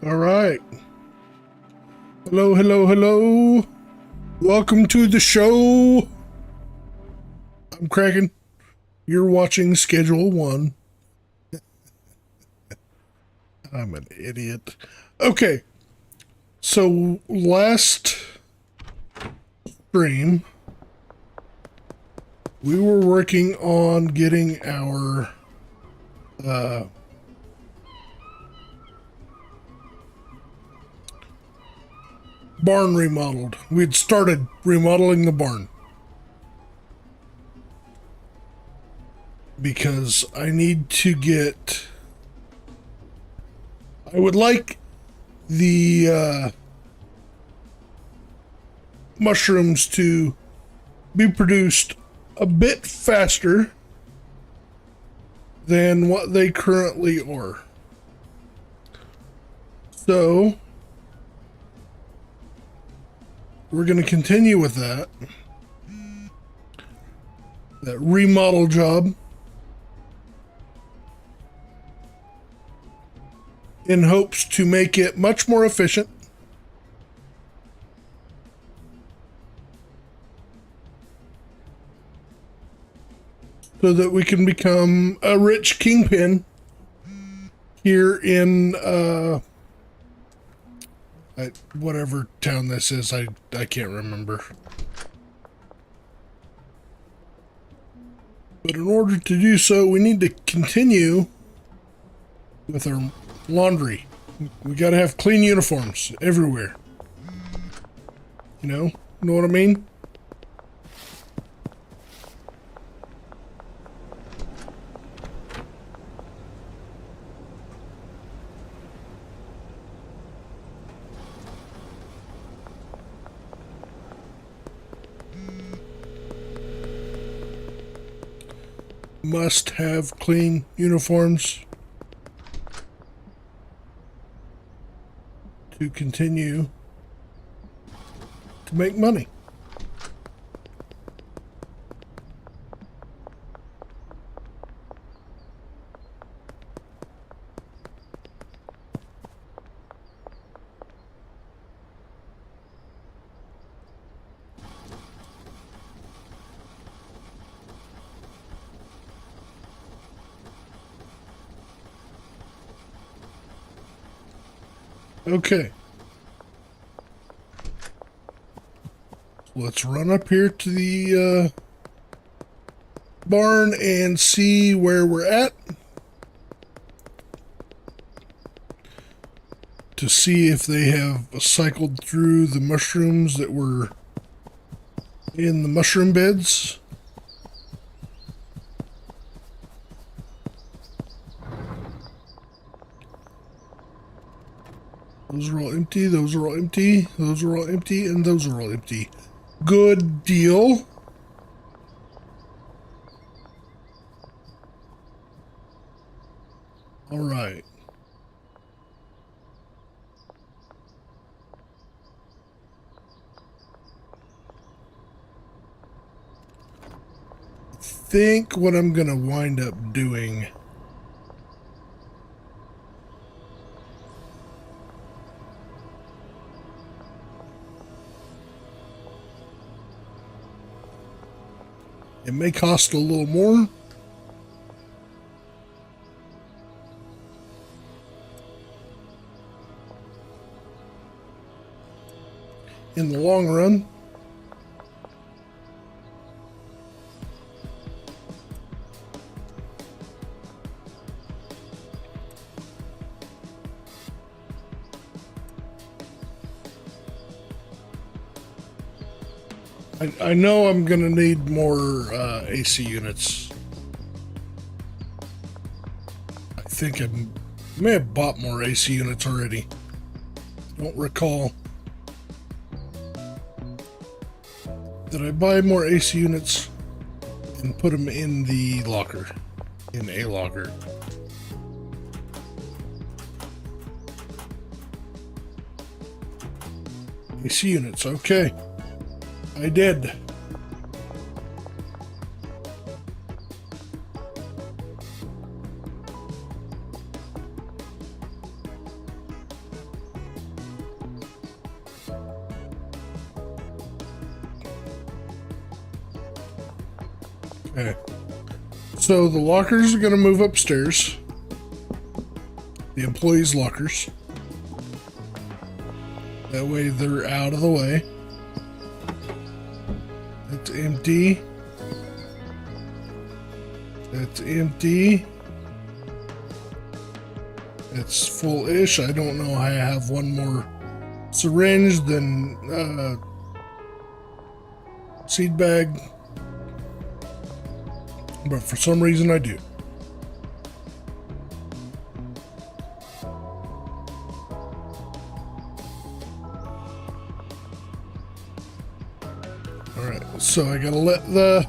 All right. Hello, hello, hello. Welcome to the show. I'm Kraken. You're watching Schedule 1. I'm an idiot. Okay. So last stream, we were working on getting our barn remodeled. We'd started remodeling the barn because I need to get, I would like the mushrooms to be produced a bit faster than what they currently are. So we're going to continue with that remodel job in hopes to make it much more efficient so that we can become a rich kingpin here in whatever town this is. I can't remember. But in order to do so, we need to continue with our laundry. We gotta have clean uniforms everywhere. You know what I mean? Must have clean uniforms to continue to make money. Okay. Let's run up here to the barn and see where we're at. To see if they have cycled through the mushrooms that were in the mushroom beds. Those are all empty, those are all empty, those are all empty, and those are all empty. Good deal. All right. I think what I'm gonna wind up doing it may cost a little more. In the long run. I know I'm gonna need more AC units. I think I may have bought more AC units already. Don't recall. Did I buy more AC units and put them in the locker? In a locker. AC units, okay. I did. Okay. So the lockers are going to move upstairs. The employees' lockers. That way they're out of the way. That's empty. That's empty. It's full-ish. I don't know. I have one more syringe than seed bag. But for some reason I do. Alright, so I gotta let the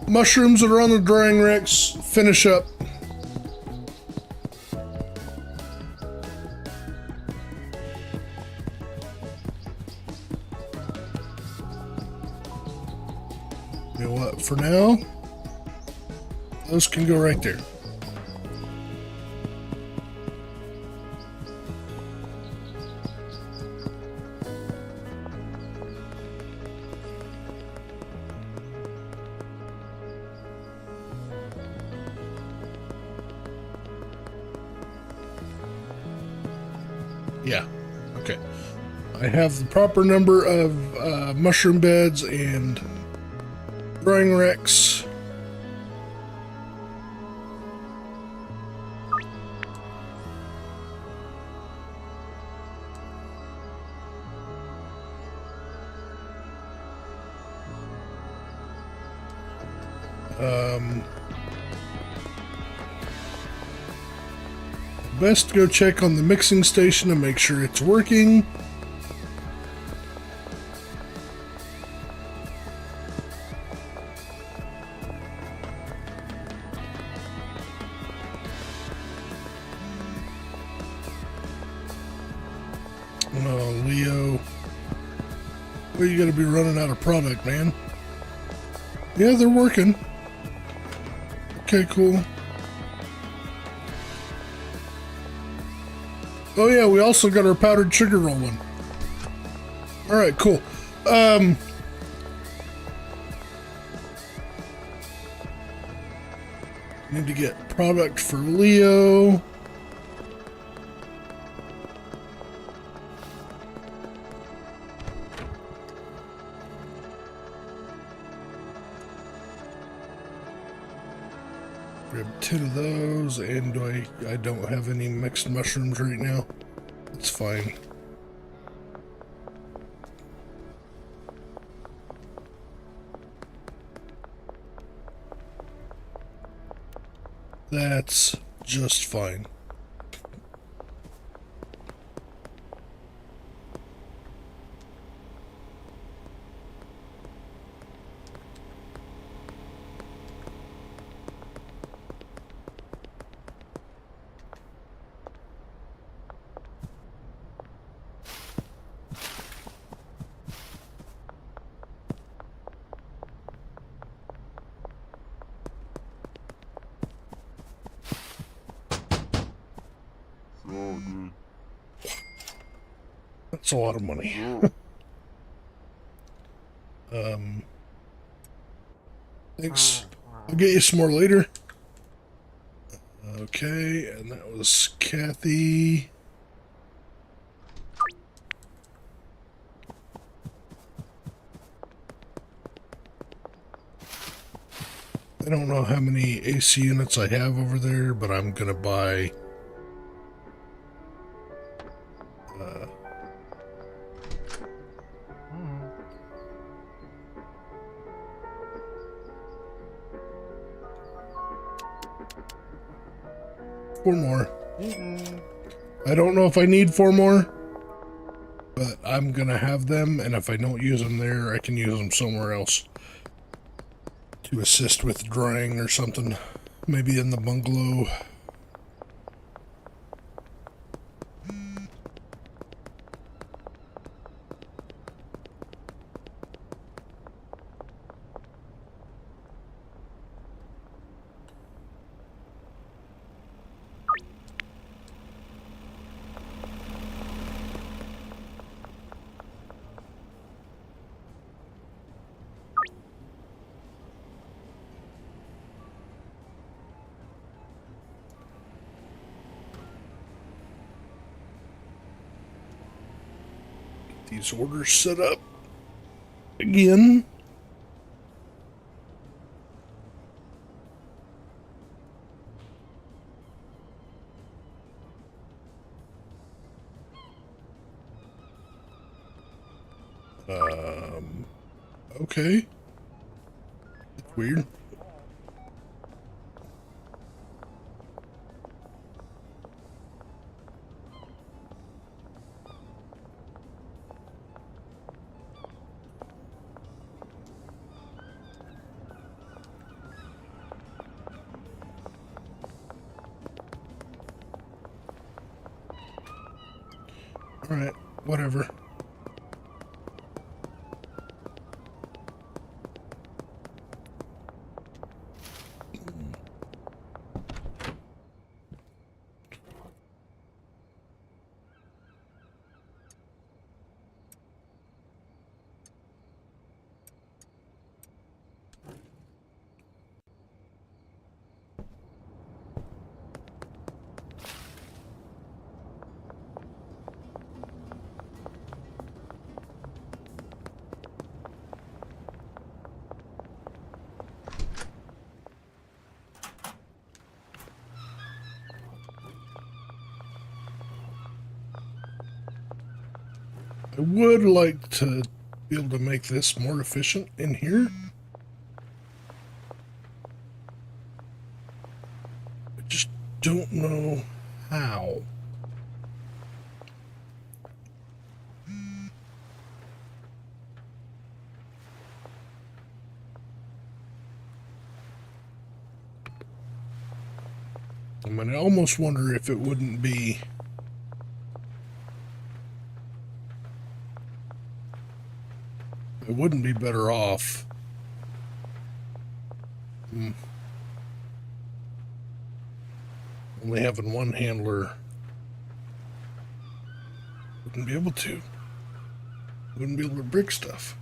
mushrooms that are on the drying racks finish up. You know what, for now, those can go right there. Yeah, okay. I have the proper number of mushroom beds and drying racks. Best to go check on the mixing station and make sure it's working. Oh, Leo. Well, you gotta be running out of product, man. Yeah, they're working. Okay, cool. Oh yeah, we also got our powdered sugar rolling. Alright, cool. Need to get product for Leo. Grab 10 of those, and I don't have any mixed mushrooms right now. It's fine. That's just fine. That's a lot of money. Thanks. I'll get you some more later. Okay, and that was Kathy. I don't know how many AC units I have over there, but I'm gonna buy four more. I don't know if I need four more, but I'm gonna have them, and if I don't use them there, I can use them somewhere else to assist with drying or something. Maybe in the bungalow. these orders set up again. Okay. That's weird. All right, whatever. I would like to be able to make this more efficient in here. I just don't know how. I mean, I almost wonder if it wouldn't be better off. Only having one handler. Wouldn't be able to brick stuff.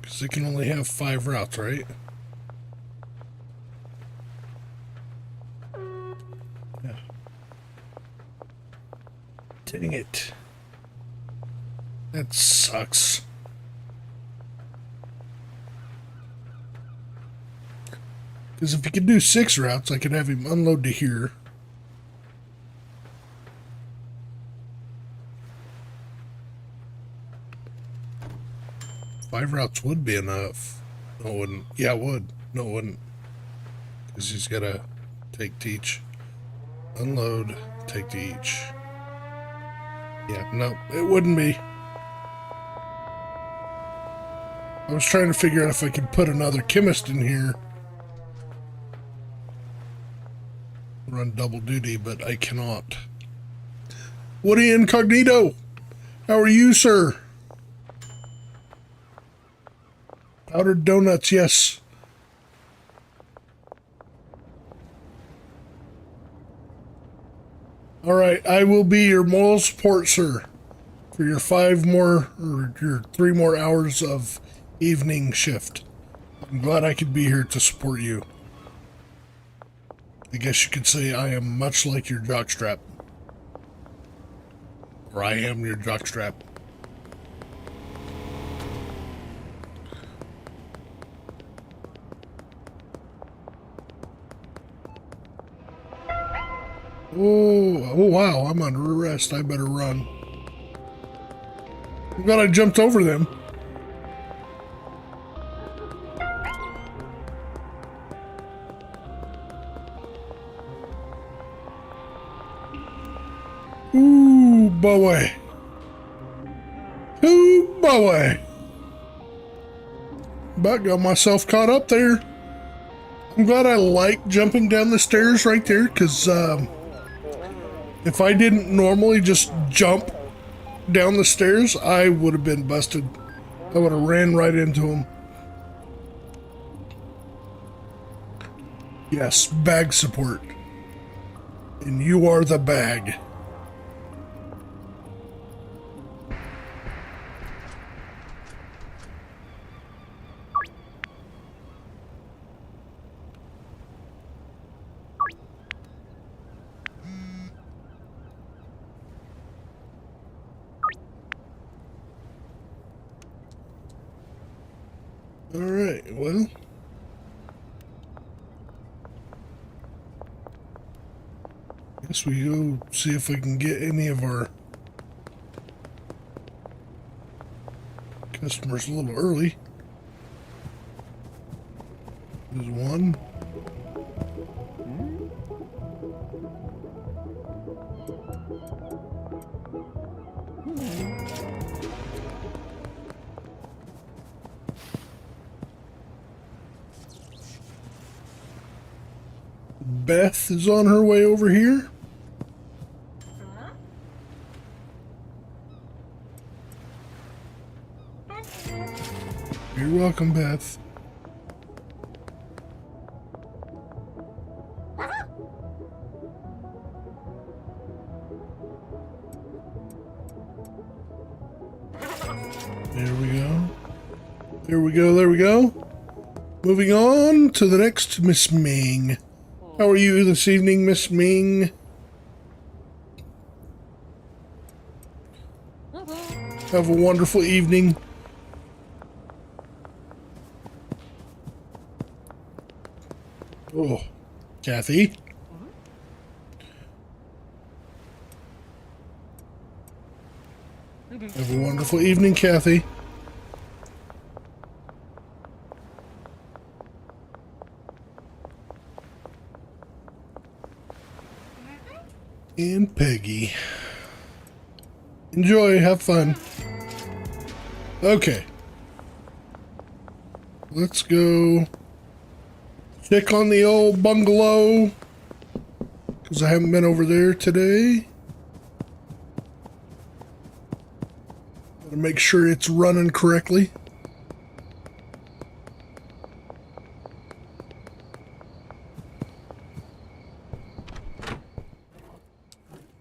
Because they can only have 5 routes, right? Yeah. Dang it. That sucks. Because if he could do 6 routes, I could have him unload to here. Five routes would be enough. No, it wouldn't. Yeah, it would. No, it wouldn't. Because he's got to take to each. Unload, take to each. Yeah, no, it wouldn't be. I was trying to figure out if I could put another chemist in here. Run double duty, but I cannot. Woody Incognito! How are you, sir? Powdered donuts, yes. All right, I will be your moral support, sir, for your 3 more hours of evening shift. I'm glad I could be here to support you. I guess you could say I am much like your jockstrap. Or I am your jockstrap. Oh, wow, I'm under arrest. I better run. I'm glad I jumped over them. Ooh, boy. Ooh, boy. About got myself caught up there. I'm glad I like jumping down the stairs right there, because if I didn't normally just jump down the stairs, I would have been busted. I would have ran right into him. Yes, bag support. And you are the bag. Alright, well. Guess we go see if we can get any of our customers a little early. There's one. Beth is on her way over here. You're welcome, Beth. There we go. There we go, there we go. Moving on to the next Miss Ming. How are you this evening, Miss Ming? Have a wonderful evening. Oh, Kathy. Have a wonderful evening, Kathy. And Peggy. Enjoy, have fun. Okay. Let's go check on the old bungalow, because I haven't been over there today. Gotta make sure it's running correctly.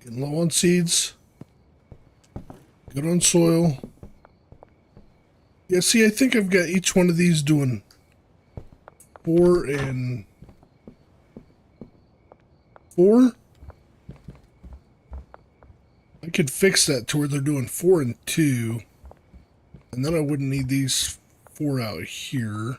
Getting low on seeds. Good on soil. Yeah, see, I think I've got each one of these doing 4 and 4. I could fix that to where they're doing 4 and 2. And then I wouldn't need these 4 out here.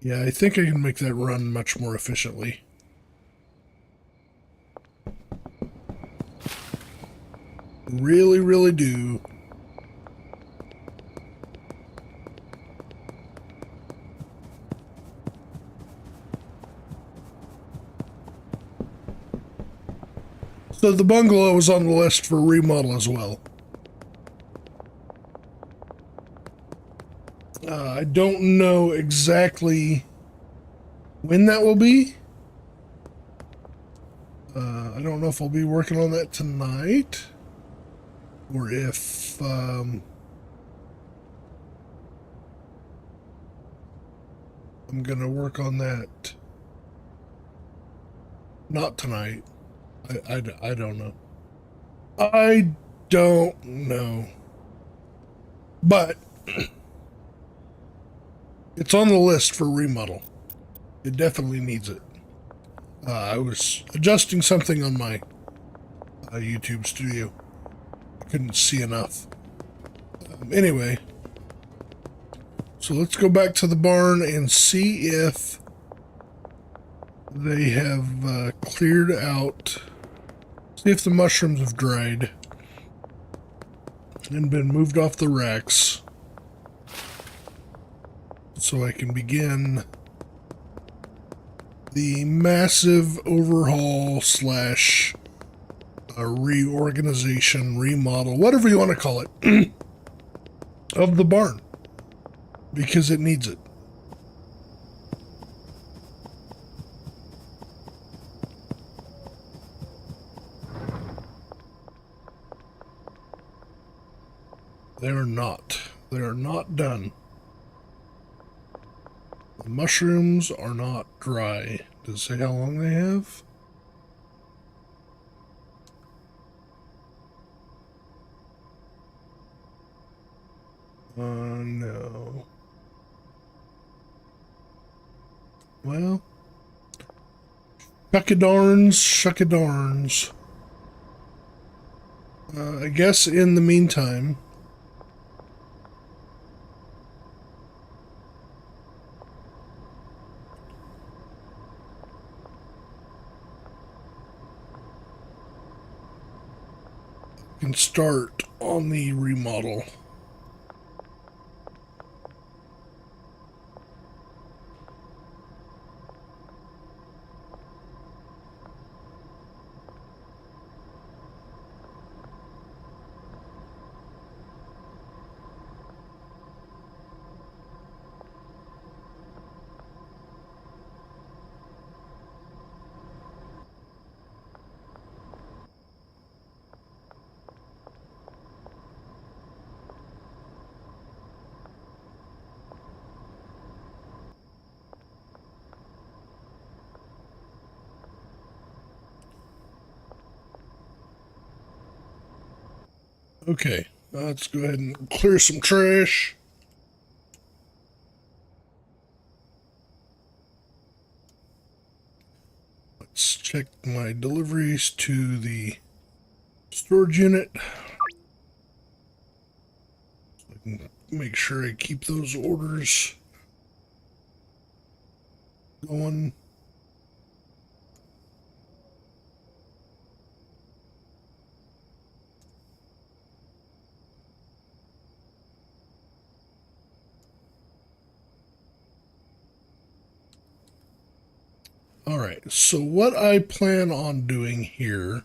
Yeah, I think I can make that run much more efficiently. Really, really do. So the bungalow was on the list for remodel as well. I don't know exactly when that will be. I don't know if I'll be working on that tonight or if I'm gonna work on that not tonight. I don't know. I don't know. But it's on the list for remodel. It definitely needs it. I was adjusting something on my YouTube studio. I couldn't see enough. Anyway, so let's go back to the barn and see if they have cleared out. See if the mushrooms have dried and been moved off the racks, so I can begin the massive overhaul slash reorganization, remodel, whatever you want to call it, of the barn, because it needs it. They're not. They're not done. The mushrooms are not dry. Does it say how long they have? No. Well, Shuckadarns, shuckadarns. I guess in the meantime, I can start on the remodel. Okay, let's go ahead and clear some trash. Let's check my deliveries to the storage unit. So I can make sure I keep those orders going. All right, so what I plan on doing here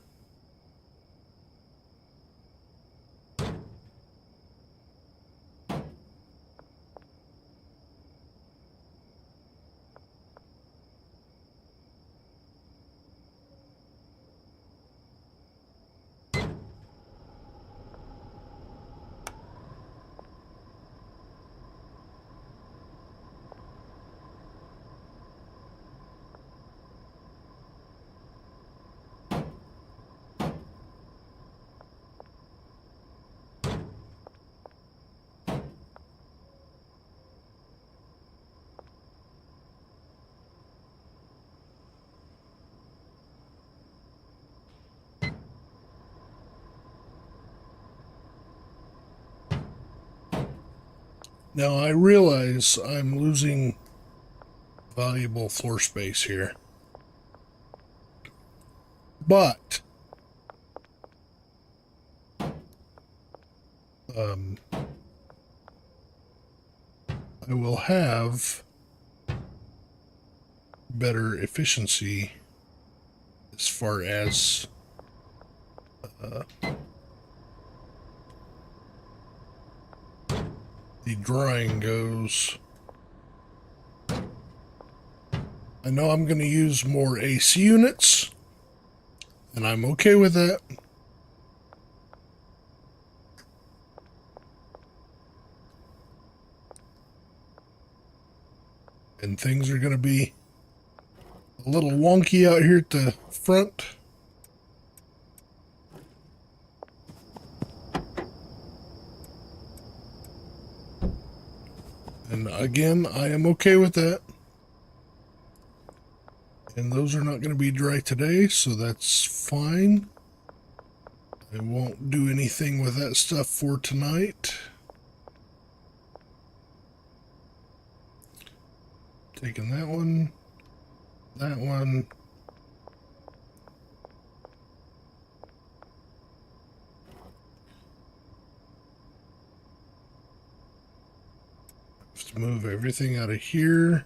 now, I realize I'm losing valuable floor space here, but I will have better efficiency as far as the drying goes. I know I'm going to use more AC units, and I'm okay with that. And things are going to be a little wonky out here at the front. And again, I am okay with that. And those are not going to be dry today, so that's fine. I won't do anything with that stuff for tonight. Taking that one, that one. Have to move everything out of here.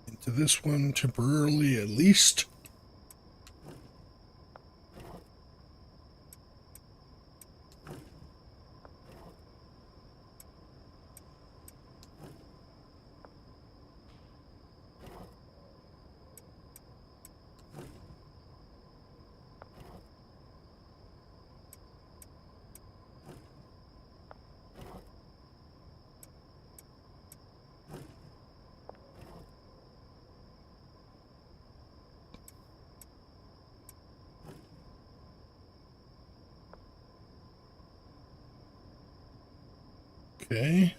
Into this one temporarily at least. Okay.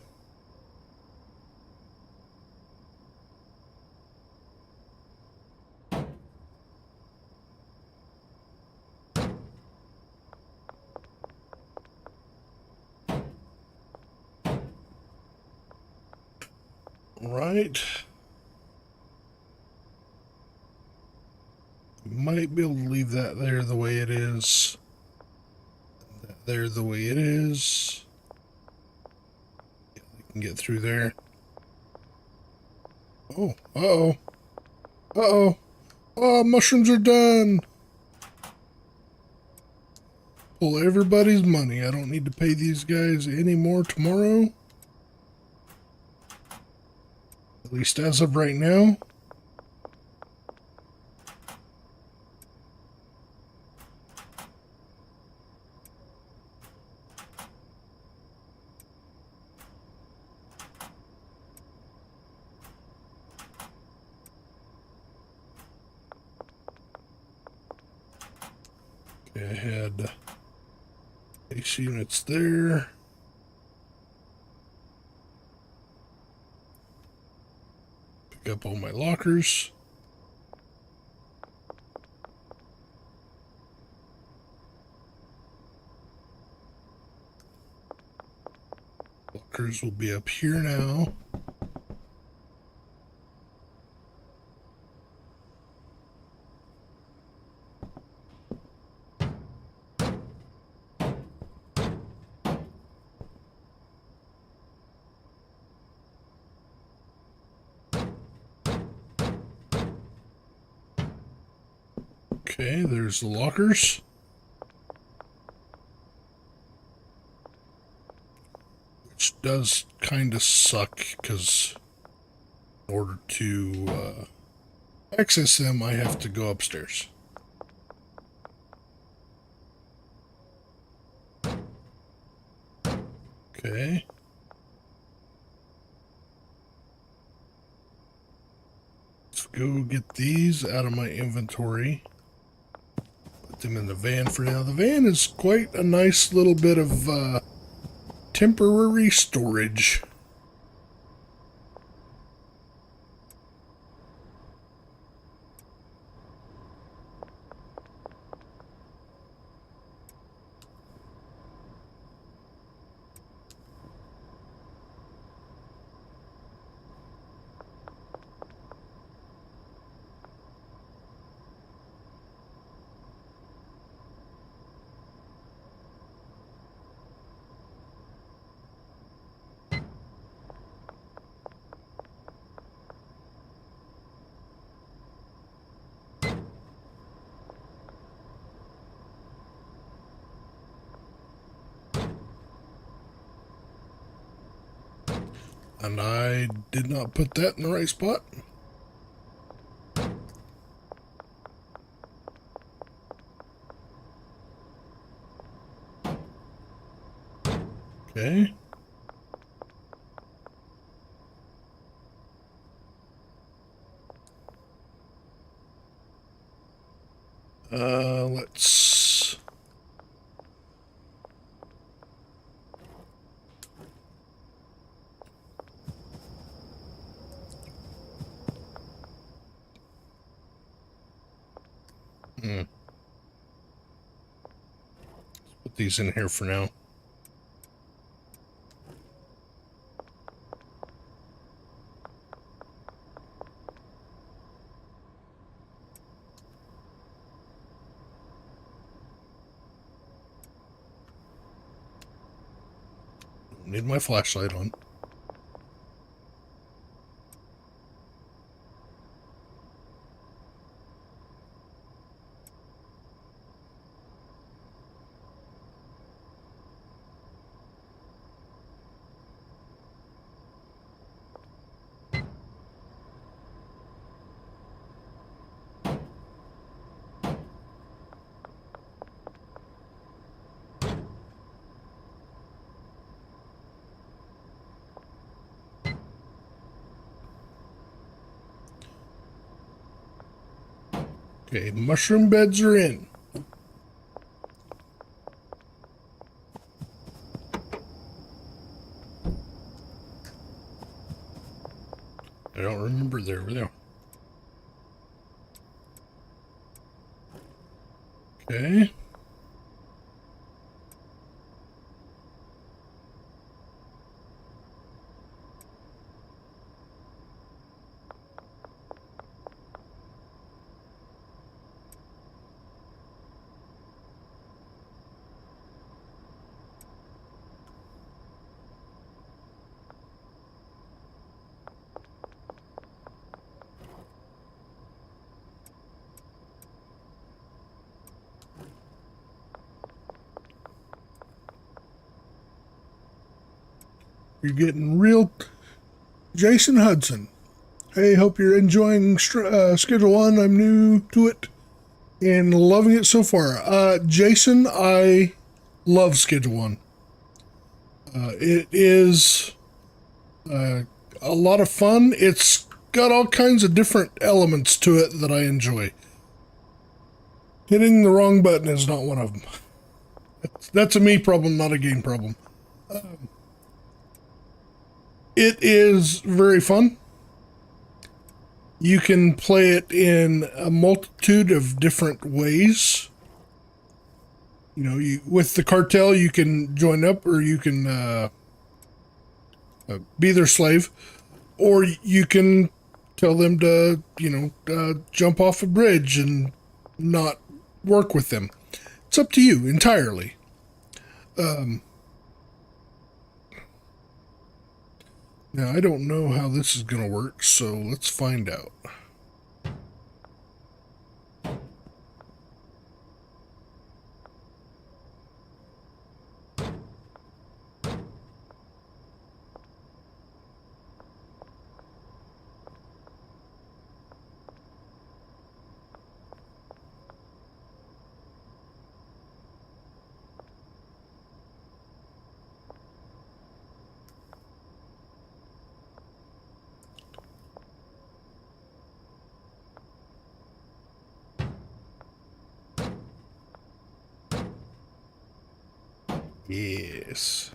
Right. Might be able to leave that there the way it is. That there the way it is. Yeah, we can get through there. Oh, uh-oh. Uh-oh. Oh, mushrooms are done. Pull everybody's money. I don't need to pay these guys any more tomorrow. At least as of right now. Okay, I had AC units there. Pick up all my lockers. Lockers will be up here now. Okay, there's the lockers. Which does kind of suck, because in order to access them, I have to go upstairs. Okay. Let's go get these out of my inventory. Put them in the van for now. The van is quite a nice little bit of temporary storage. And I did not put that in the right spot. Okay. Let's... Let's put these in here for now. Need my flashlight on. Okay, mushroom beds are in. I don't remember. There we go. Okay. You're getting real... Jason Hudson. Hey, hope you're enjoying Schedule 1. I'm new to it and loving it so far. Jason, I love Schedule 1. It is a lot of fun. It's got all kinds of different elements to it that I enjoy. Hitting the wrong button is not one of them. That's a me problem, not a game problem. It is very fun. You can play it in a multitude of different ways. You know, with the cartel, you can join up, or you can be their slave, or you can tell them to, jump off a bridge and not work with them. It's up to you entirely. Now, I don't know how this is going to work, so let's find out. Yes.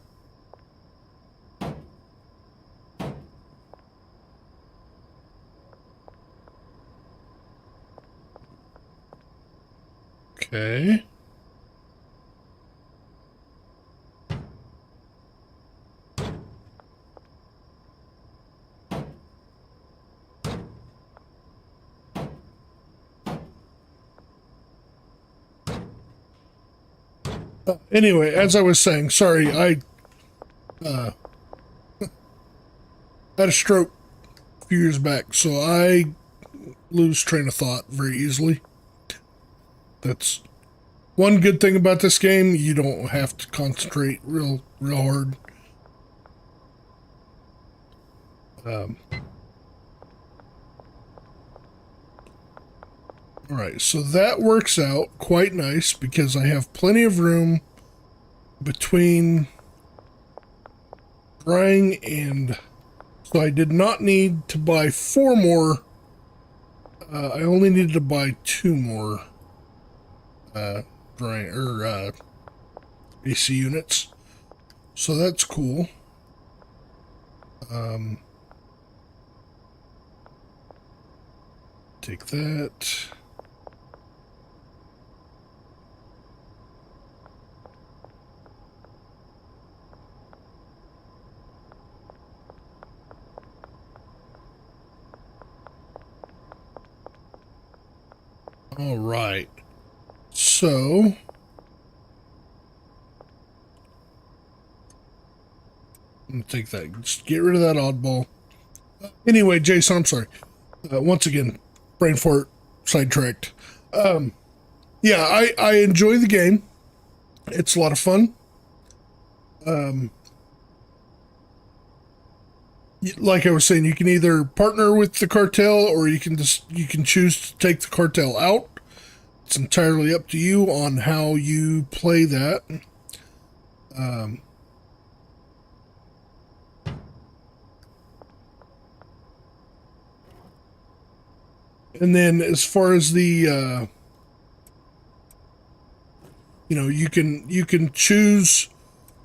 Okay. Anyway, as I was saying, sorry, I had a stroke a few years back, so I lose train of thought very easily. That's one good thing about this game. You don't have to concentrate real hard. Alright, so that works out quite nice because I have plenty of room between drying and... So I did not need to buy 4 more. I only needed to buy 2 more drying or AC units. So that's cool. Take that. All right. So I'm gonna take that. Just get rid of that oddball. Anyway, Jason, I'm sorry. Once again, brain fart, sidetracked. Yeah, I enjoy the game. It's a lot of fun. Like I was saying, you can either partner with the cartel or you can choose to take the cartel out. It's entirely up to you on how you play that. And then as far as the you can choose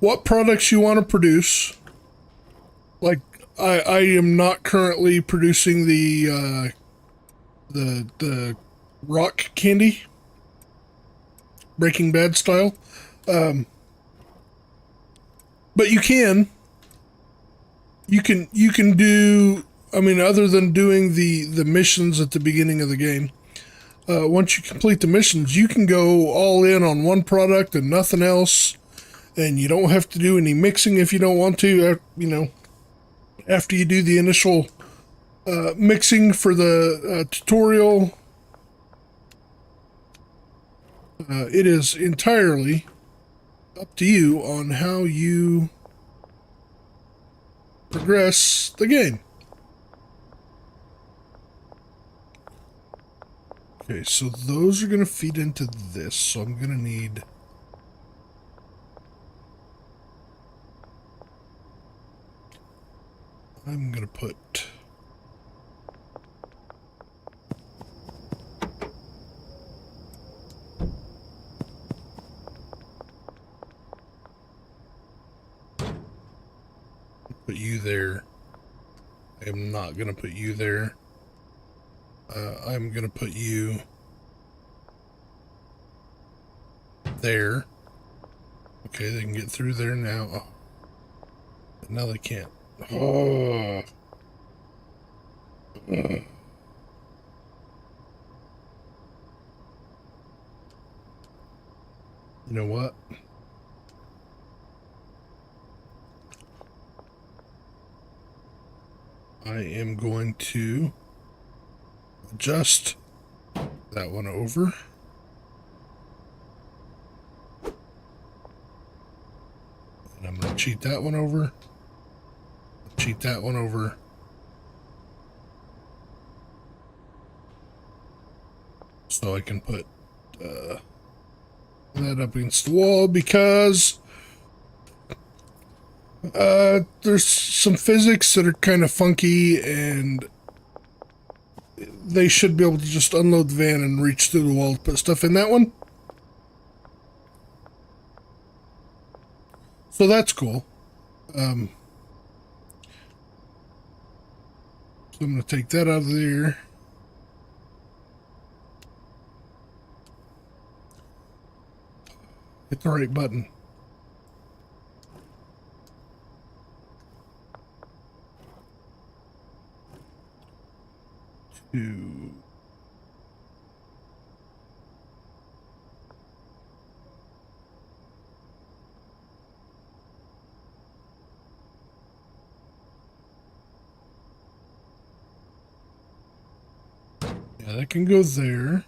what products you want to produce. Like I am not currently producing the rock candy, Breaking Bad style. But you can do. I mean, other than doing the missions at the beginning of the game, once you complete the missions, you can go all in on one product and nothing else, and you don't have to do any mixing if you don't want to. You know, after you do the initial mixing for the tutorial, it is entirely up to you on how you progress the game. Okay, so those are going to feed into this, so I'm going to need... I'm going to put... put you there. I am not going to put you there. I'm going to put you there. Okay, they can get through there now. Oh. Now they can't. Oh. You know what? I am going to adjust that one over. And I'm going to cheat that one over. Cheat that one over. So I can put that up against the wall because there's some physics that are kind of funky, and they should be able to just unload the van and reach through the wall to put stuff in that one. So that's cool. So I'm going to take that out of there. Hit the right button. Two. Yeah, that can go there.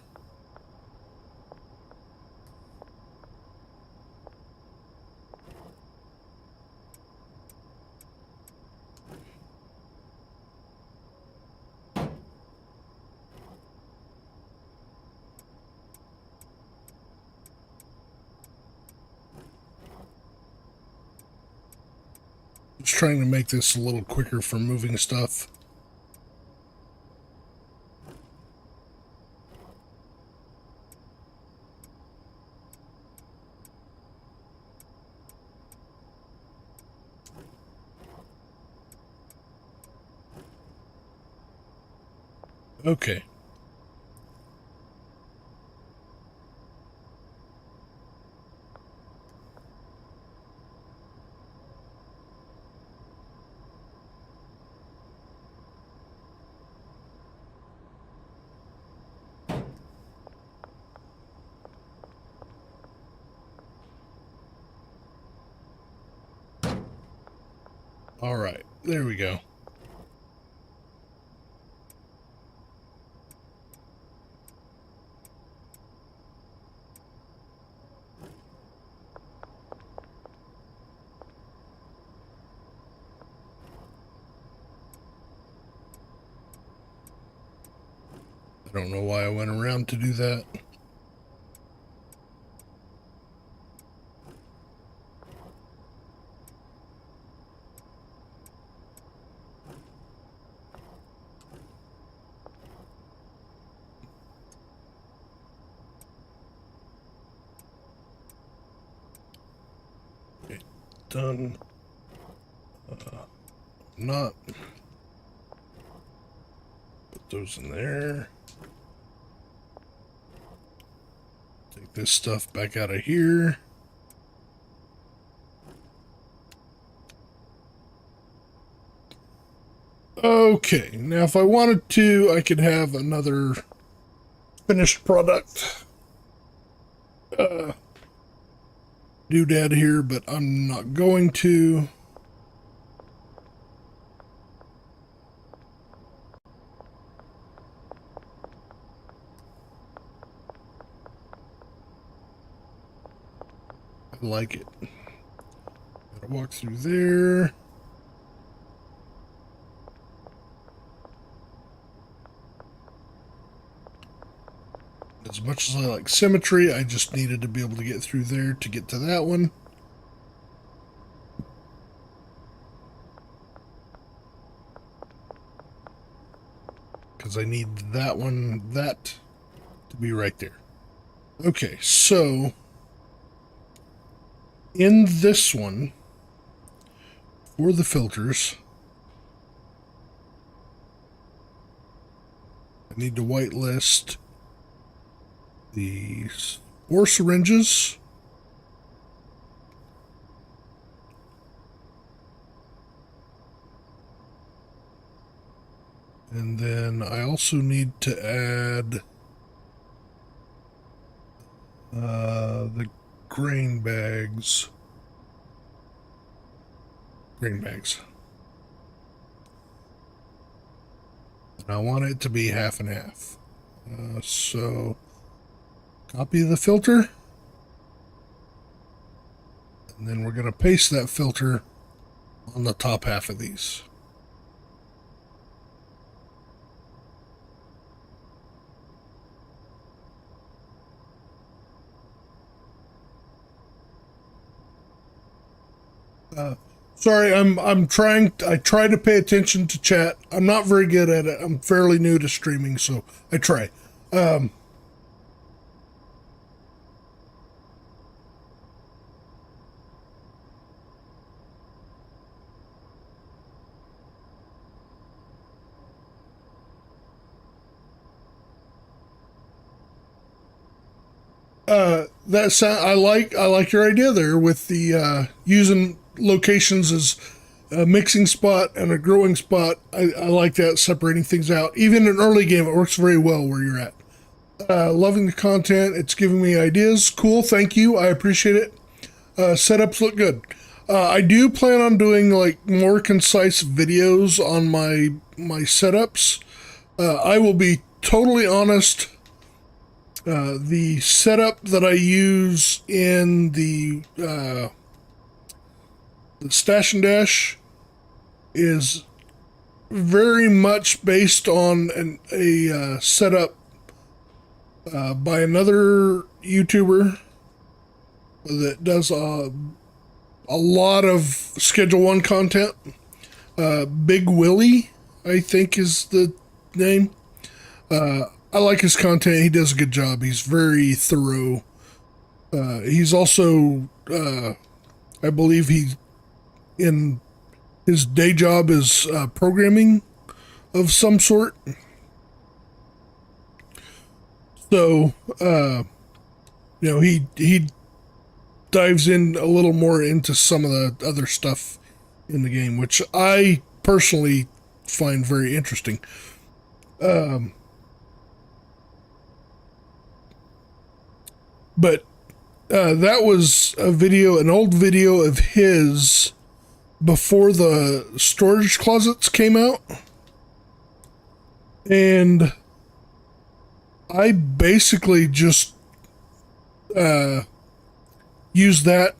Just trying to make this a little quicker for moving stuff. Okay. All right, there we go. I don't know why I went around to do that. Okay, done. not. Put those in there. Take this stuff back out of here. Okay, now if I wanted to, I could have another finished product doodad here, but I'm not going to. I like it. Gotta walk through there. As much as I like symmetry, I just needed to be able to get through there to get to that one. Because I need that to be right there. Okay, so in this one, for the filters, I need to whitelist these 4 syringes. And then I also need to add the grain bags. And I want it to be half and half. So copy the filter, and then we're going to paste that filter on the top half of these. Sorry, I try to pay attention to chat. I'm not very good at it. I'm fairly new to streaming, so I try. I like your idea there with the using locations as a mixing spot and a growing spot. I like that, separating things out. Even in early game, it works very well where you're at. Loving the content. It's giving me ideas. Cool. Thank you. I appreciate it. Setups look good. I do plan on doing like more concise videos on my setups. I will be totally honest. The setup that I use in the Stash and Dash is very much based on a setup by another YouTuber that does a lot of Schedule 1 content. Big Willie, I think is the name. I like his content. He does a good job. He's very thorough. He's also, I believe in his day job is programming of some sort. So, he dives in a little more into some of the other stuff in the game, which I personally find very interesting. But that was an old video of his before the storage closets came out. And I basically just used that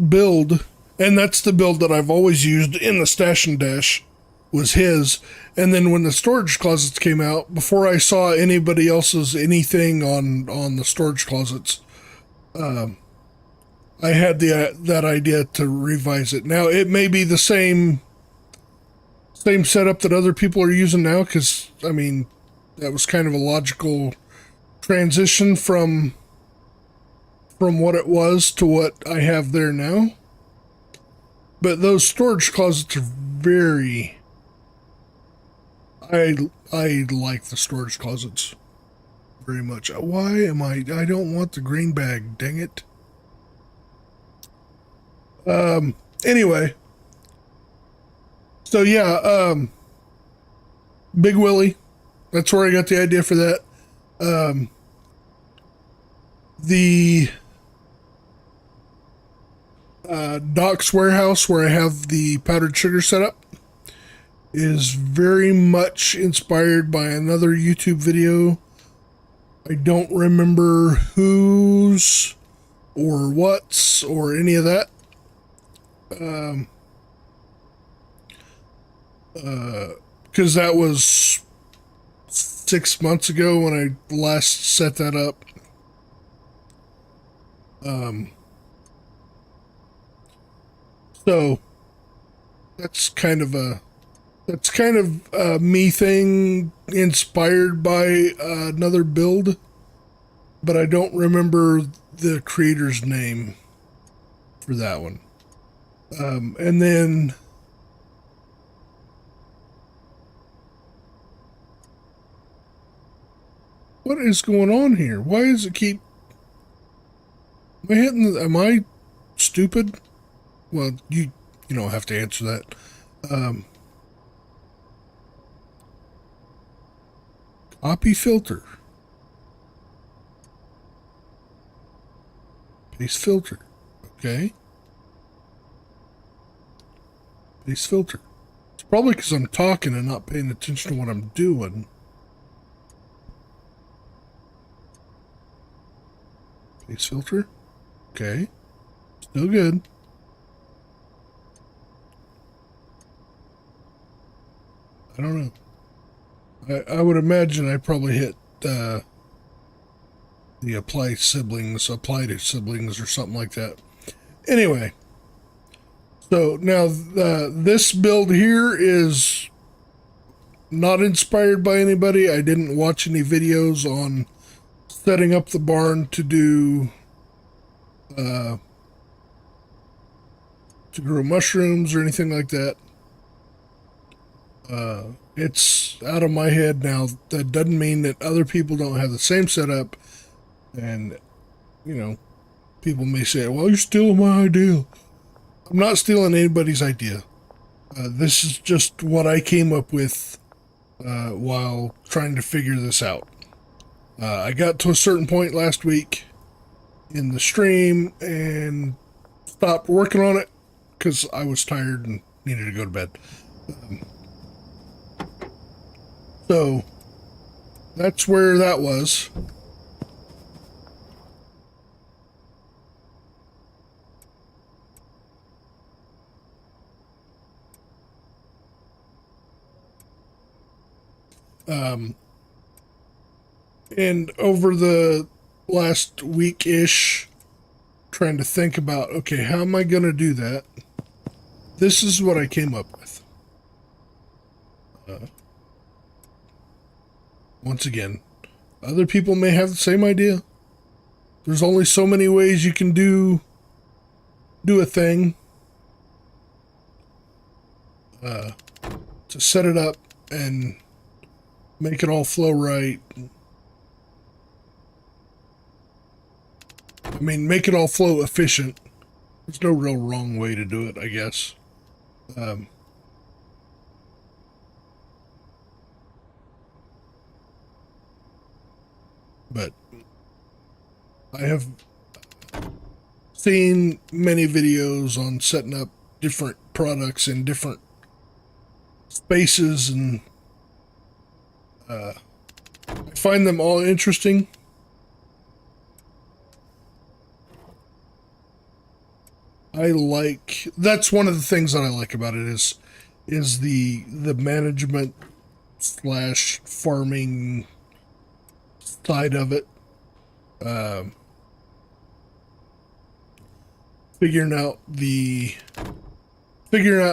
build, and that's the build that I've always used in the Stash and Dash, was his. And then when the storage closets came out, before I saw anybody else's anything on the storage closets, I had that idea to revise it. Now it may be the same setup that other people are using now, because I mean that was kind of a logical transition from what it was to what I have there now. But those storage closets are very... I like the storage closets very much. Why am I don't want the green bag, dang it. Anyway. So yeah, Big Willie. That's where I got the idea for that. The Doc's warehouse where I have the powdered sugar set up is very much inspired by another YouTube video. I don't remember whose or what's or any of that. Because that was 6 months ago when I last set that up. So that's kind of a me thing inspired by another build, but I don't remember the creator's name for that one. And then what is going on here? Why does it keep... Am I stupid? Well, you don't have to answer that. Copy filter. Paste filter. Okay. Paste filter. It's probably because I'm talking and not paying attention to what I'm doing. Paste filter. Okay. Still good. I don't know. I would imagine I probably hit the apply to siblings or something like that. Anyway, so now this build here is not inspired by anybody. I didn't watch any videos on setting up the barn to do to grow mushrooms or anything like that. It's out of my head now. That doesn't mean that other people don't have the same setup. And, people may say, well, you're stealing my idea. I'm not stealing anybody's idea. This is just what I came up with while trying to figure this out. I got to a certain point last week in the stream and stopped working on it because I was tired and needed to go to bed. So that's where that was. And over the last week-ish, trying to think about, okay, how am I going to do that? This is what I came up with. Once again, other people may have the same idea. There's only so many ways you can do a thing to set it up and make it all flow right. I mean, make it all flow efficient. There's no real wrong way to do it, I guess. But I have seen many videos on setting up different products in different spaces, and I find them all interesting. That's one of the things that I like about it is the management / farming side of it. Figuring out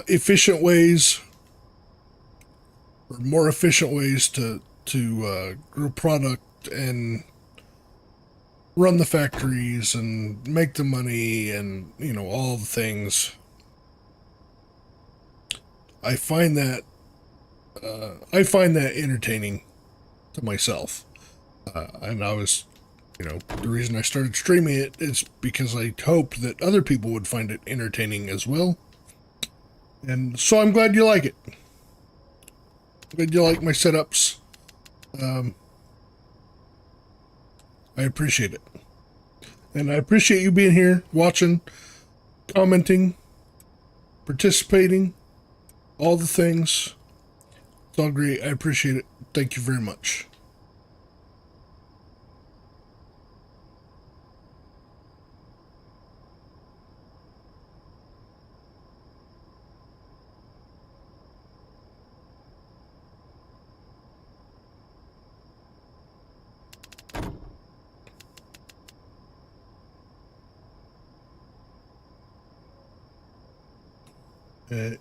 efficient ways, or more efficient ways to grow product and run the factories and make the money and all the things. I find that entertaining to myself. And I was, the reason I started streaming it is because I hoped that other people would find it entertaining as well. And so I'm glad you like it. Glad you like my setups. I appreciate it. And I appreciate you being here, watching, commenting, participating, all the things. It's all great. I appreciate it. Thank you very much.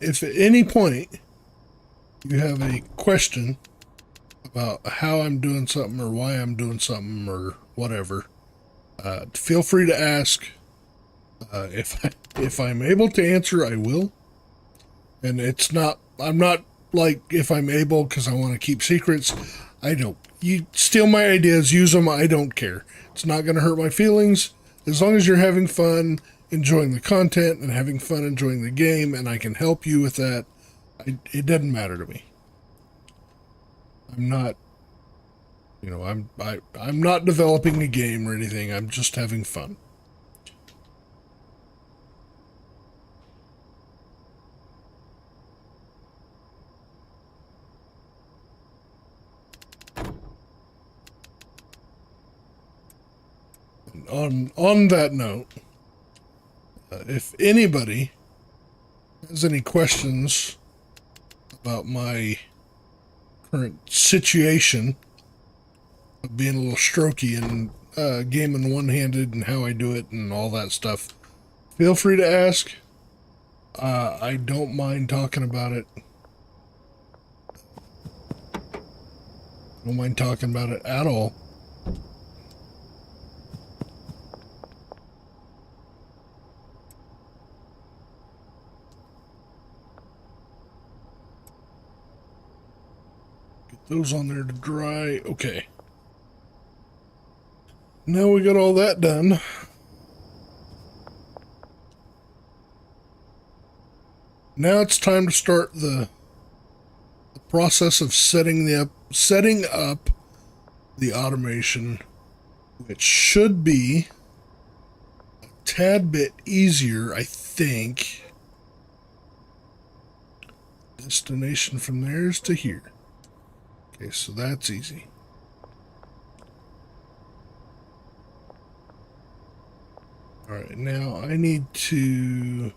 If at any point you have a question about how I'm doing something or why I'm doing something or whatever, feel free to ask. If I'm able to answer, I will. And I'm not like if I'm able because I want to keep secrets. I don't. You steal my ideas, use them. I don't care. It's not going to hurt my feelings as long as you're having fun, enjoying the content, and having fun enjoying the game, and I can help you with that. It doesn't matter to me. I'm not. I'm not developing a game or anything. I'm just having fun. On that note, if anybody has any questions about my current situation of being a little strokey and gaming one-handed and how I do it and all that stuff, feel free to ask. I don't mind talking about it. I don't mind talking about it at all. Those on there to dry. Okay. Now we got all that done. Now it's time to start the process of setting up the automation, which should be a tad bit easier, I think. Destination from there is to here. Okay, so that's easy. All right, now I need to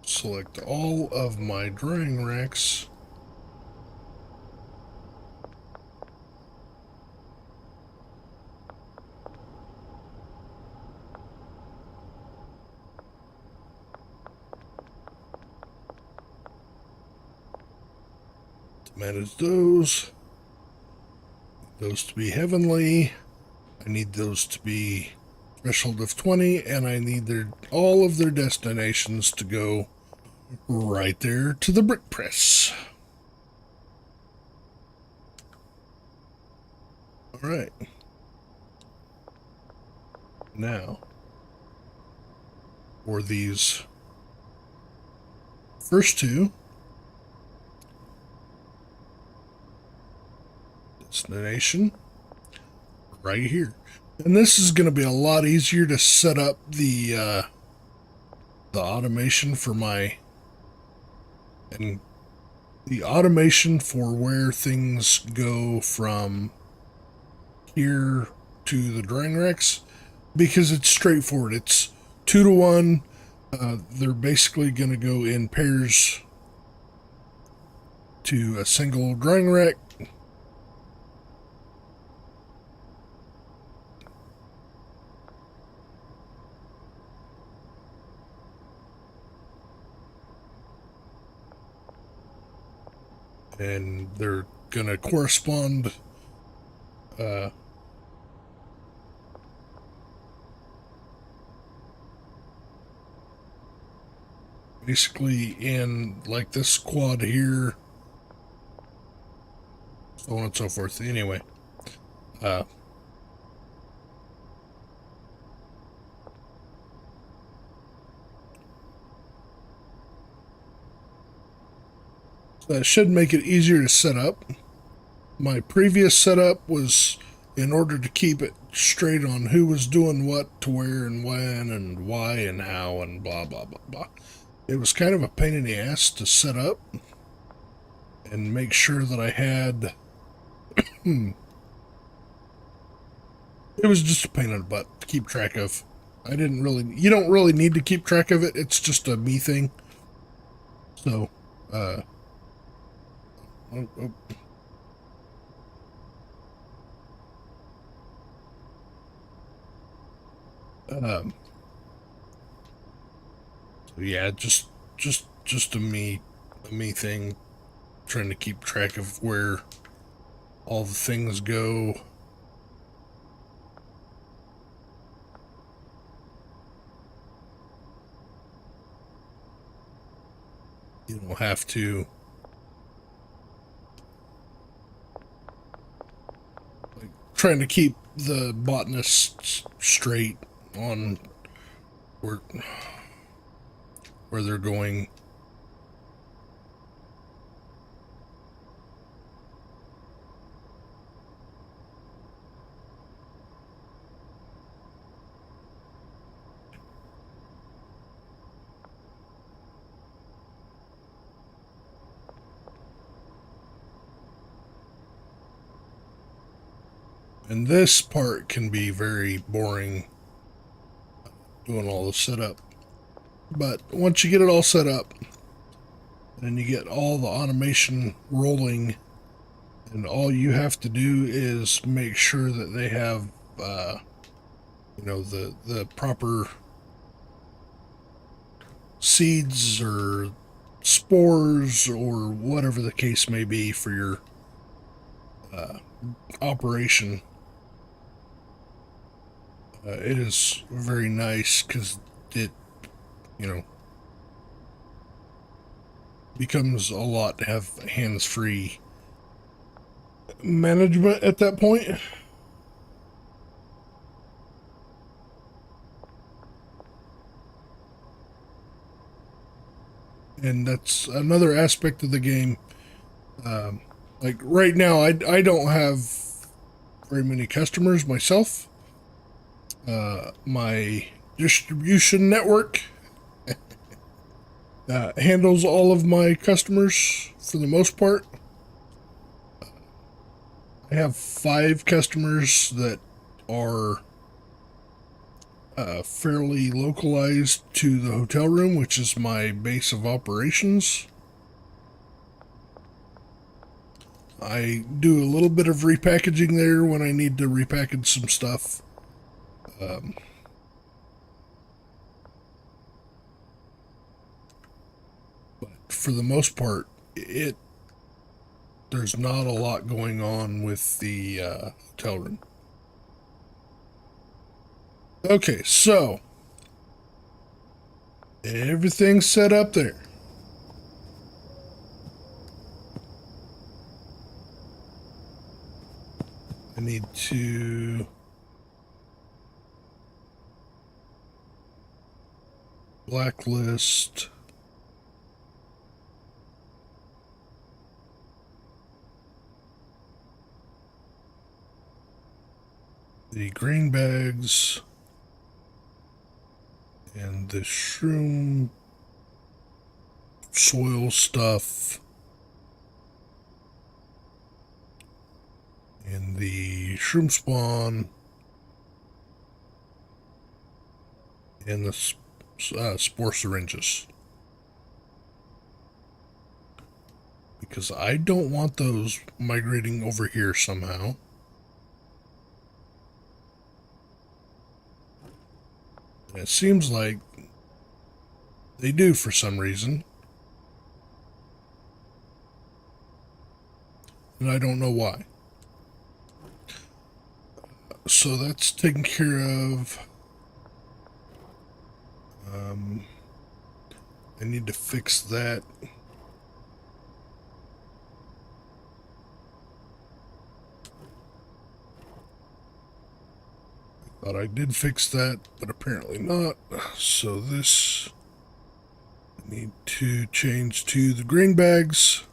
select all of my drying racks. Manage those to be heavenly. I need those to be threshold of 20, and I need all of their destinations to go right there to the brick press. All right. Now, for these first two, destination right here. And this is going to be a lot easier to set up the automation for the automation for where things go from here to the drying racks, because it's straightforward. It's 2 to 1. They're basically going to go in pairs to a single drying rack. And they're going to correspond basically in like this quad here, so on and so forth. Anyway, uh, that should make it easier to set up. My previous setup was in order to keep it straight on who was doing what to where and when and why and how and blah blah blah blah. It was kind of a pain in the ass to set up and make sure that I had it was just a pain in the butt to keep track of. You don't really need to keep track of it. It's just a me thing. So, oh, oh. So yeah, just a me thing, trying to keep track of where all the things go. You don't have to like trying to keep the botanists straight on where they're going. And this part can be very boring, doing all the setup. But once you get it all set up, and you get all the automation rolling, and all you have to do is make sure that they have, the proper seeds or spores or whatever the case may be for your operation. It is very nice because it, you know, becomes a lot to have hands-free management at that point. And that's another aspect of the game. Like right now, I don't have very many customers myself. My distribution network handles all of my customers for the most part. I have 5 customers that are fairly localized to the hotel room, which is my base of operations. I do a little bit of repackaging there when I need to repackage some stuff. But for the most part, there's not a lot going on with the hotel room. Okay, so everything's set up there. I need to blacklist the green bags and the shroom soil stuff and the shroom spawn and the spore syringes, because I don't want those migrating over here somehow. And it seems like they do for some reason, and I don't know why. So that's taken care of. I need to fix that. Thought I did fix that, but apparently not. So this, I need to change to the green bags.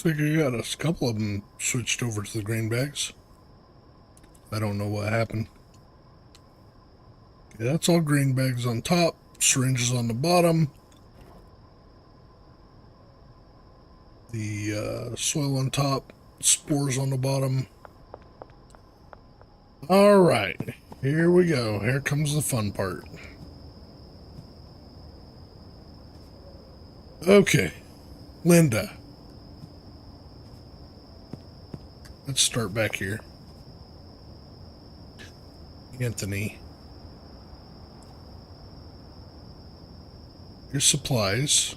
Looks like I got a couple of them switched over to the green bags. I don't know what happened. Okay, that's all green bags on top, syringes on the bottom. The soil on top, spores on the bottom. All right, here we go. Here comes the fun part. Okay, Linda. Let's start back here. Anthony. Your supplies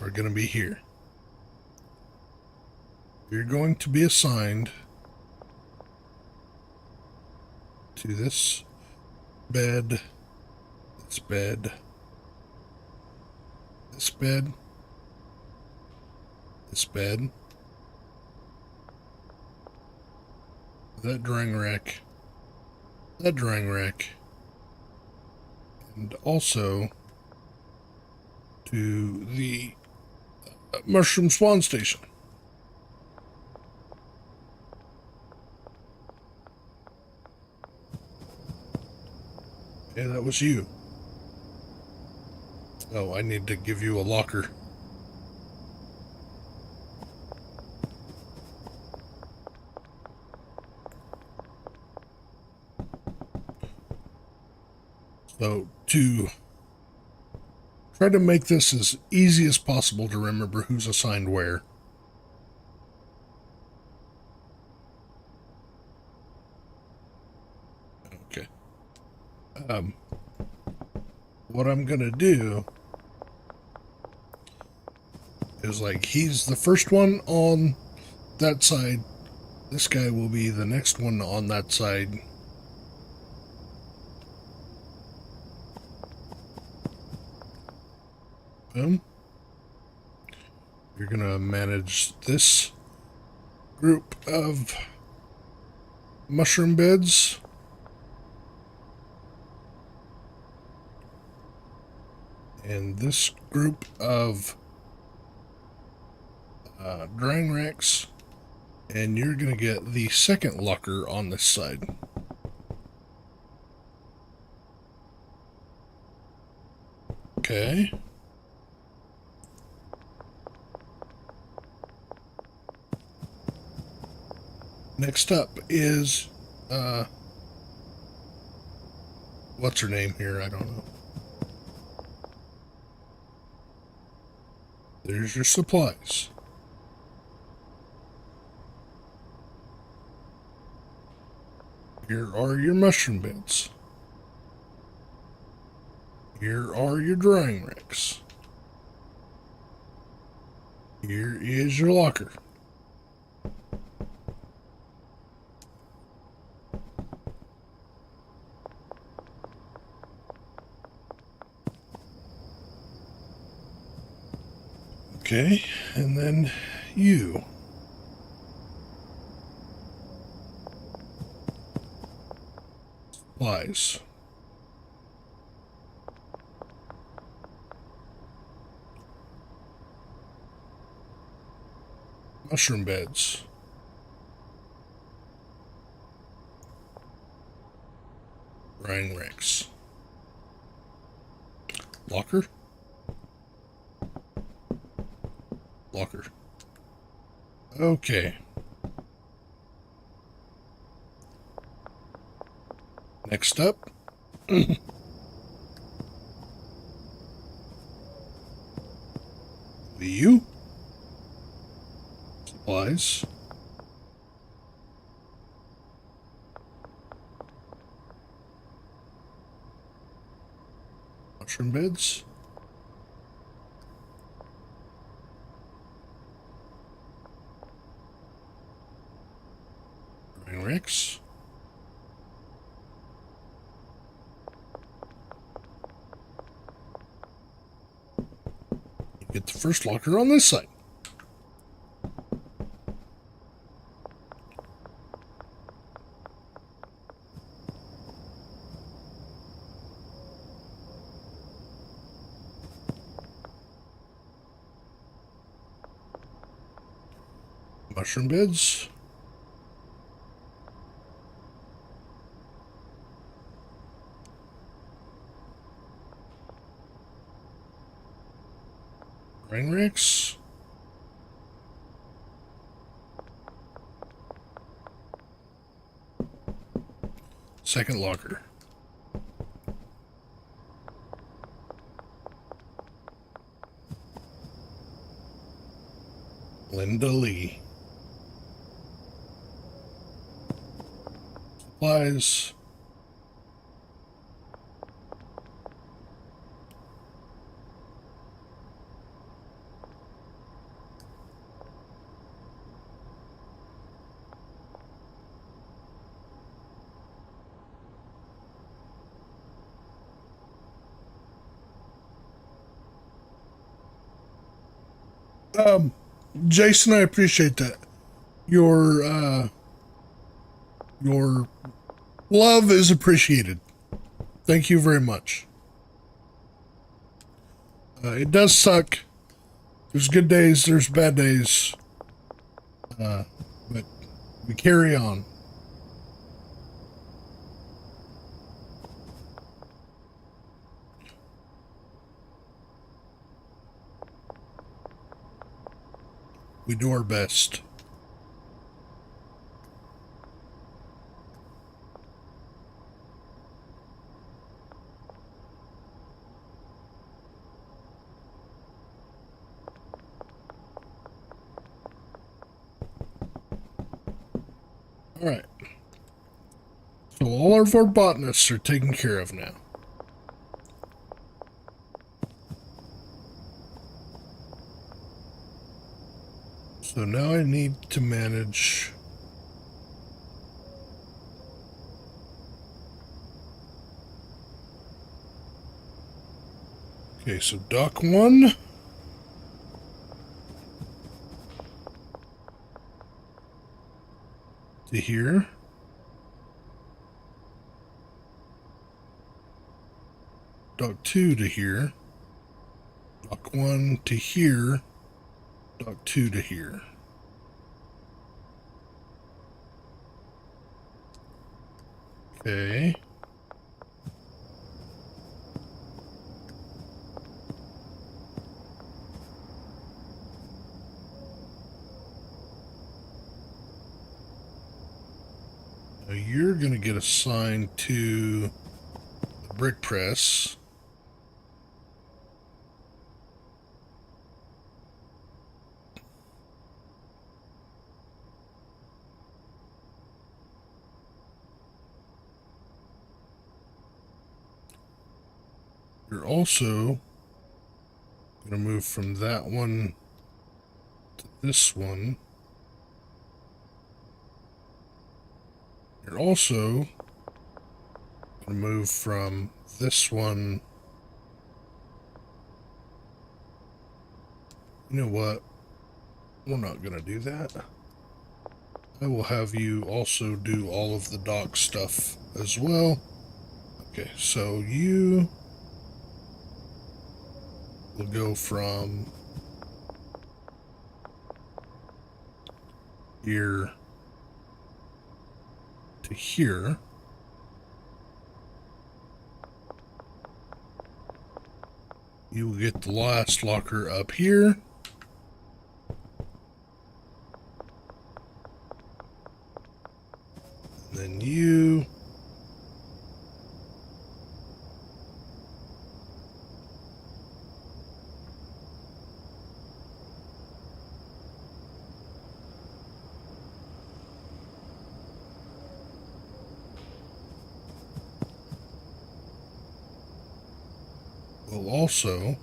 are going to be here. You're going to be assigned to this bed, this bed, this bed, this bed, that drying rack, that drying rack, and also to the mushroom spawn station. Yeah, that was you. Oh, I need to give you a locker. So, to try to make this as easy as possible to remember who's assigned where. Okay. What I'm gonna do is, like, he's the first one on that side. This guy will be the next one on that side. Boom. You're gonna manage this group of mushroom beds. And this group of drying racks. And you're gonna get the second locker on this side. Okay. Next up is, what's her name here? I don't know. There's your supplies. Here are your mushroom beds. Here are your drying racks. Here is your locker. Okay, and then you. Supplies. Mushroom beds. Ryan Rex. Locker? Locker. Okay. Next up. VU. Supplies. Mushroom beds. Ryan Rex. You get the first locker on this side. Mushroom beds. Ring ricks. Second locker. Linda Lee. Supplies. Jason, I appreciate that. Your love is appreciated. Thank you very much. It does suck. There's good days, there's bad days. But we carry on. We do our best. All right. So all of our botanists are taken care of now. So now I need to manage okay, so dock 1 to here. Dock 2 to here. Dock 1 to here. Dock 2 to here. Okay. Now you're going to get assigned to the brick press. You're also going to move from that one to this one. You're also going to move from this one. You know what? We're not going to do that. I will have you also do all of the dock stuff as well. Okay, so you will go from here to here. You will get the last locker up here. And then you. We'll also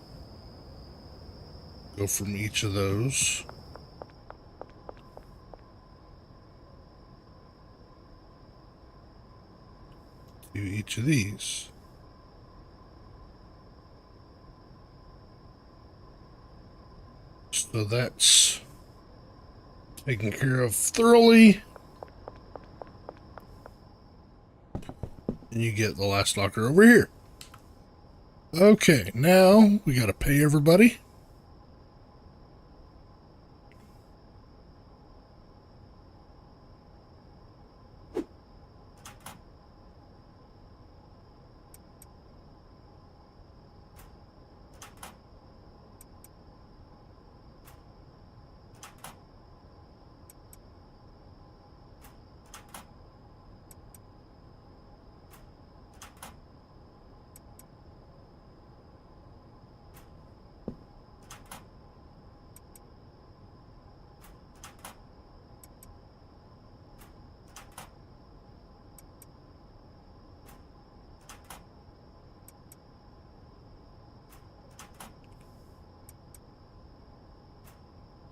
go from each of those to each of these. So that's taken care of thoroughly. And you get the last locker over here. Okay, now we got to pay everybody.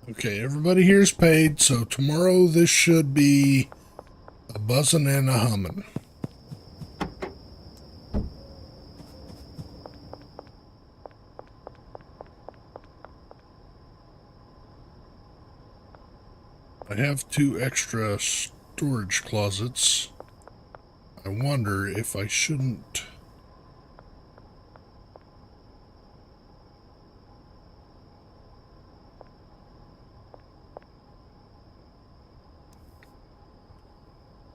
Okay, everybody here is paid, so tomorrow this should be a buzzing and a humming. I have 2 extra storage closets. I wonder if I shouldn't...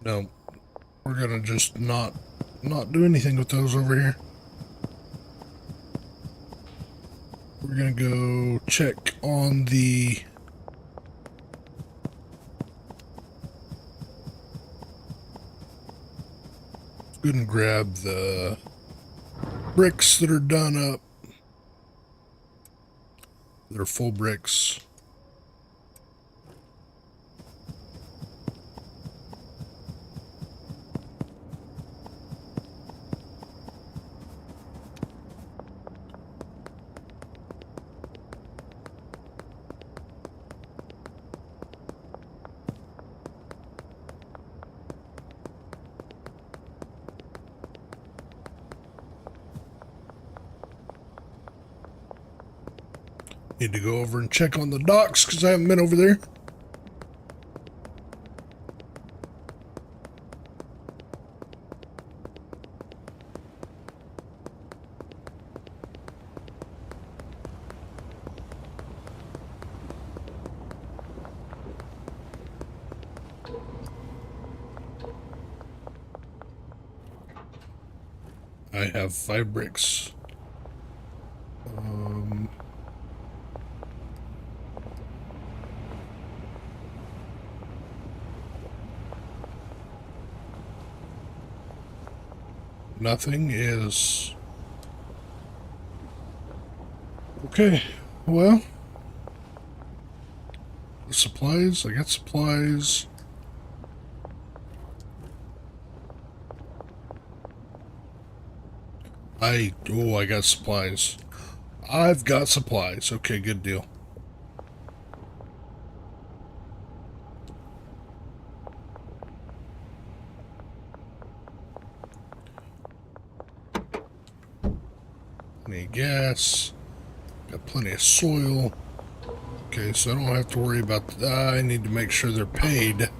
No, we're gonna just not do anything with those over here. We're gonna go check on the go and grab the bricks that are done up. They're full bricks. Need to go over and check on the docks because I haven't been over there. I have 5 bricks. Nothing is... Okay, well... The supplies, I got supplies. I got supplies. I've got supplies. Okay, good deal. Plenty of gas. Got plenty of soil. Okay, so I don't have to worry about that. I need to make sure they're paid.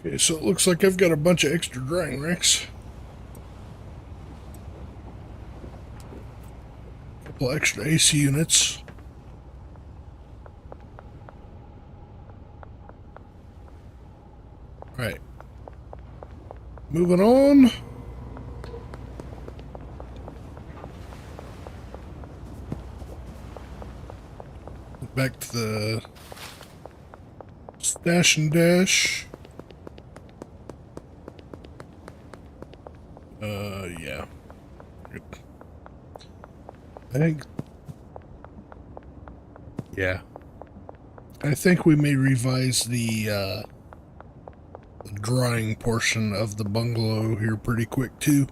Okay, so it looks like I've got a bunch of extra drying racks. A couple extra AC units. Alright. Moving on. Back to the stash and dash. Yeah. Good. I think... Yeah. I think we may revise the drying portion of the bungalow here pretty quick, too.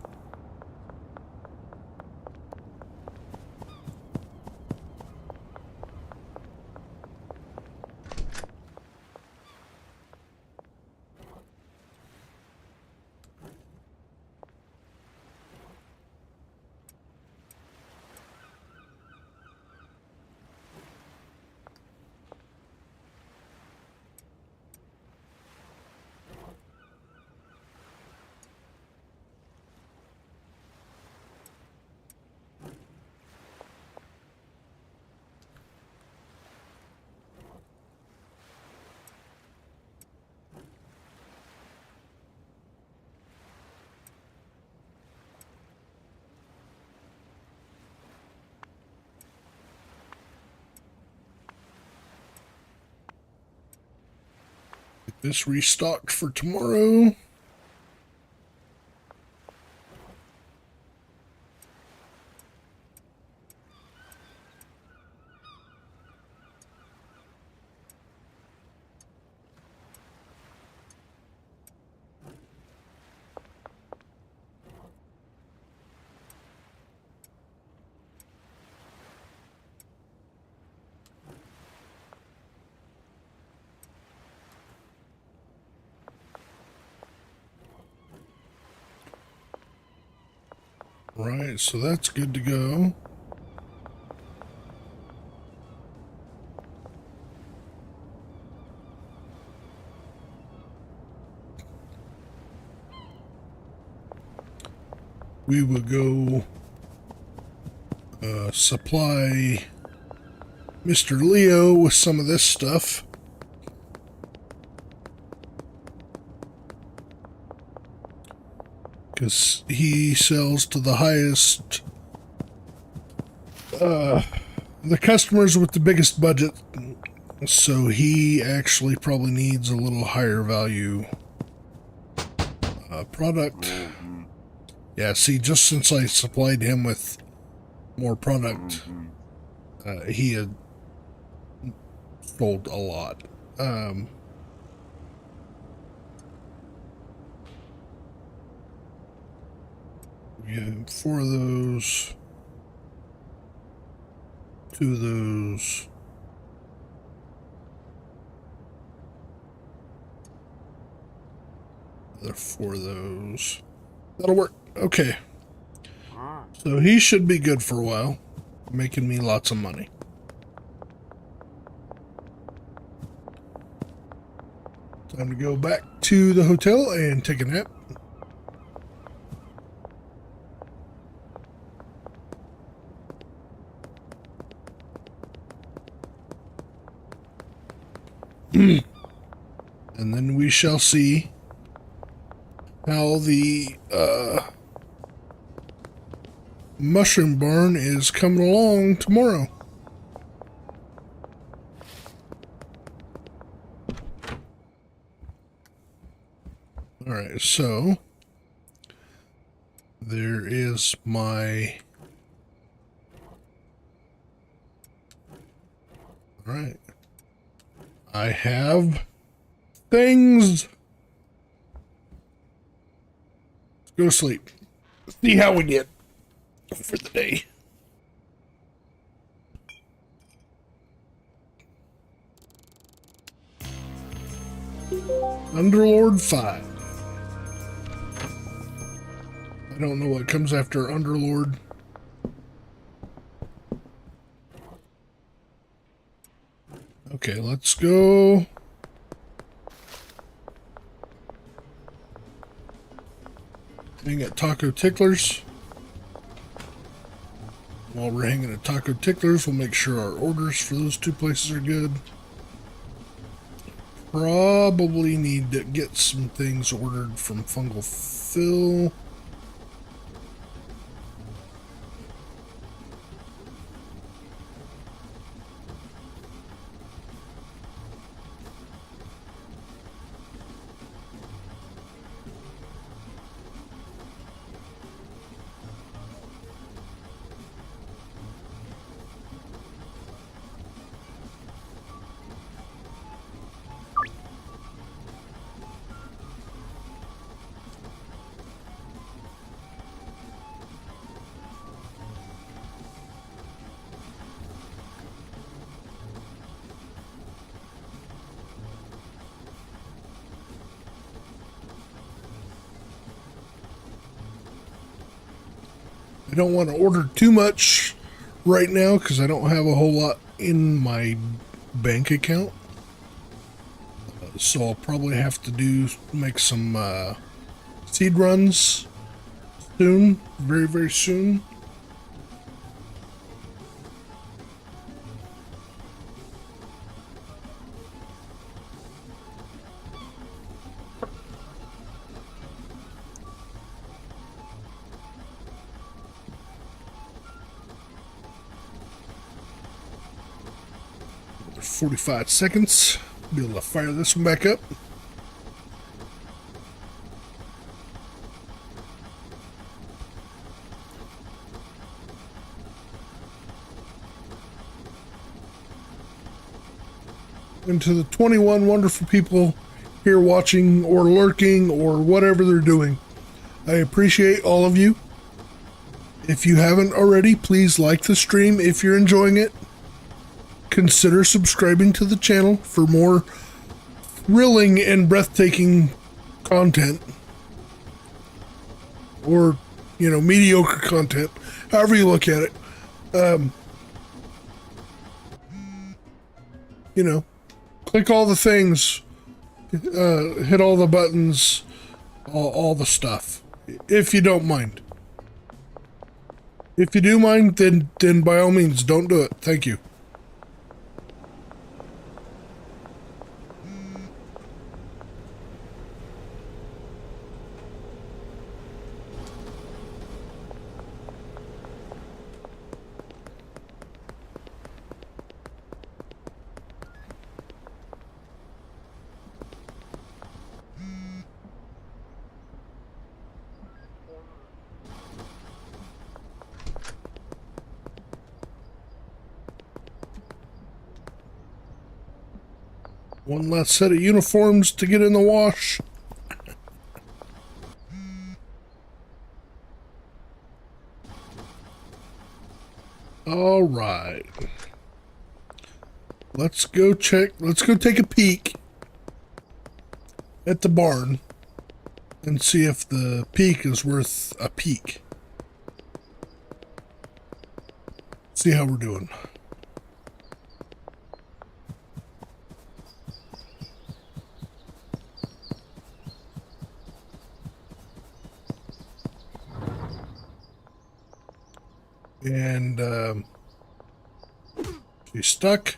Get this restocked for tomorrow. Right, so that's good to go. We will go supply Mr. Leo with some of this stuff. Because he sells to the highest, the customers with the biggest budget. So he actually probably needs a little higher value product. Yeah, see, just since I supplied him with more product, he had sold a lot. Yeah, 4 of those, 2 of those. Another 4 of those. That'll work. Okay. So he should be good for a while, making me lots of money. Time to go back to the hotel and take a nap. And then we shall see how the mushroom barn is coming along tomorrow. Alright, so there is my... Alright. I have things. Let's go to sleep. See how we get for the day. Underlord 5. I don't know what comes after Underlord. Okay, let's go. Hang at Taco Ticklers. While we're hanging at Taco Ticklers, we'll make sure our orders for those two places are good. Probably need to get some things ordered from Fungal Phil. I don't want to order too much right now because I don't have a whole lot in my bank account. So I'll probably have to make some seed runs soon, very, very soon. Another 45 seconds. Be able to fire this one back up. And to the 21 wonderful people here watching or lurking or whatever they're doing, I appreciate all of you. If you haven't already, please like the stream if you're enjoying it. Consider subscribing to the channel for more thrilling and breathtaking content. Or, you know, mediocre content, however you look at it. You know, click all the things, hit all the buttons, all the stuff, if you don't mind. If you do mind, then by all means, don't do it. Thank you. One last set of uniforms to get in the wash. All right. Let's go take a peek at the barn and see if the peek is worth a peek. See how we're doing. And she's stuck.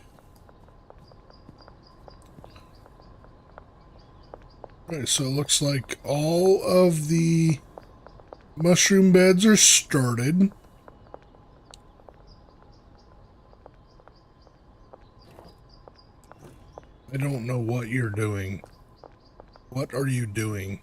All right, so it looks like all of the mushroom beds are started. I don't know what you're doing. What are you doing?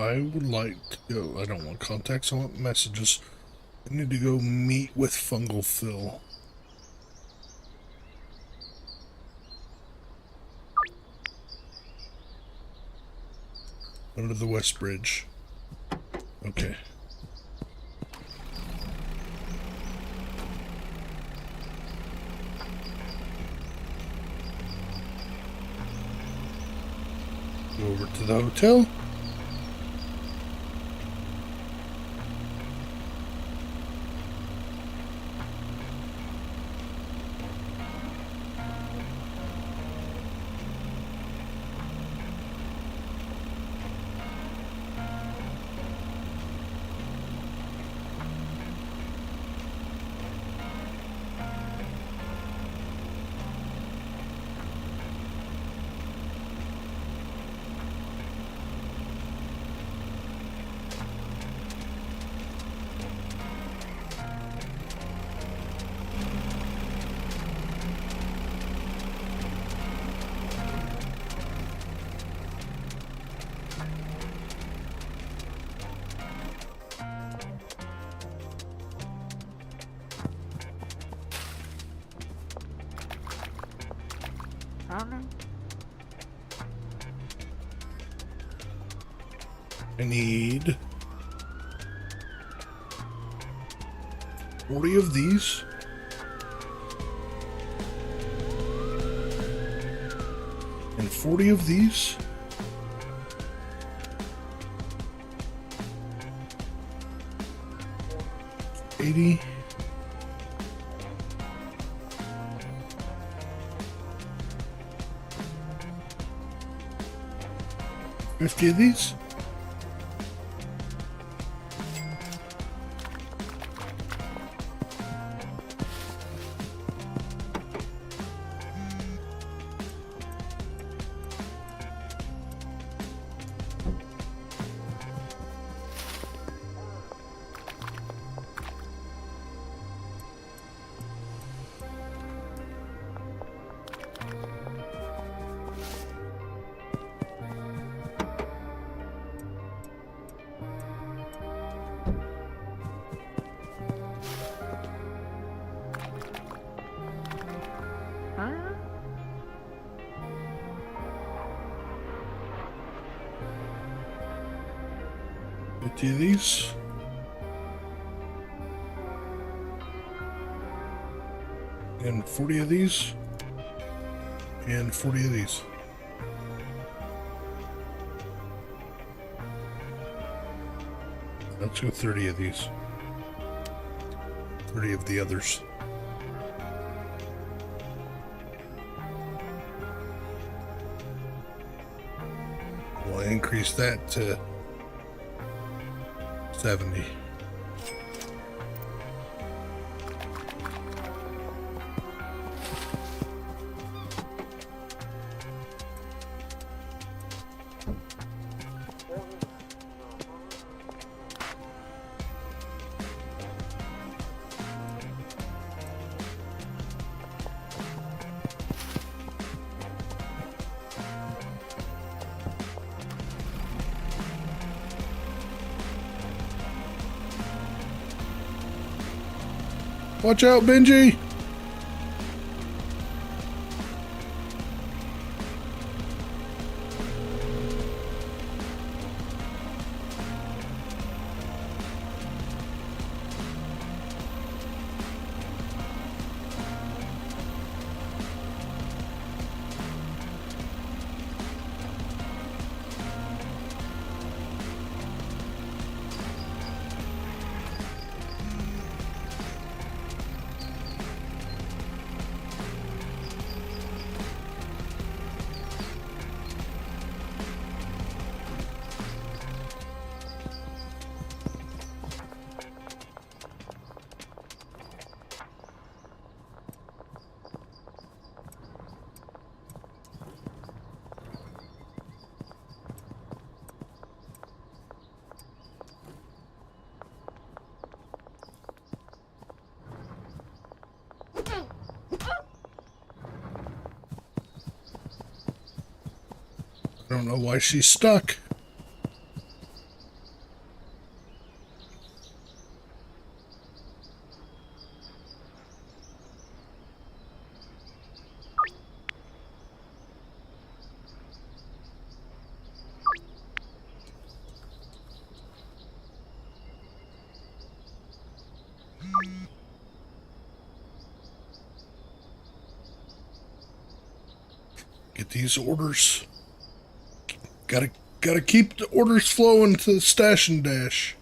I would like to go. I don't want contacts. I want messages. I need to go meet with Fungal Phil. Under the West Bridge. Okay. Go over to the hotel. I need 40 of these. And 40 of these. $80. 50 of these. Do these. And 40 of these. And 40 of these. Let's go 30 of these. 30 of the others. We'll increase that to 70. Watch out, Benji! I don't know why she's stuck. get these orders. Gotta keep the orders flowing to the stash and dash.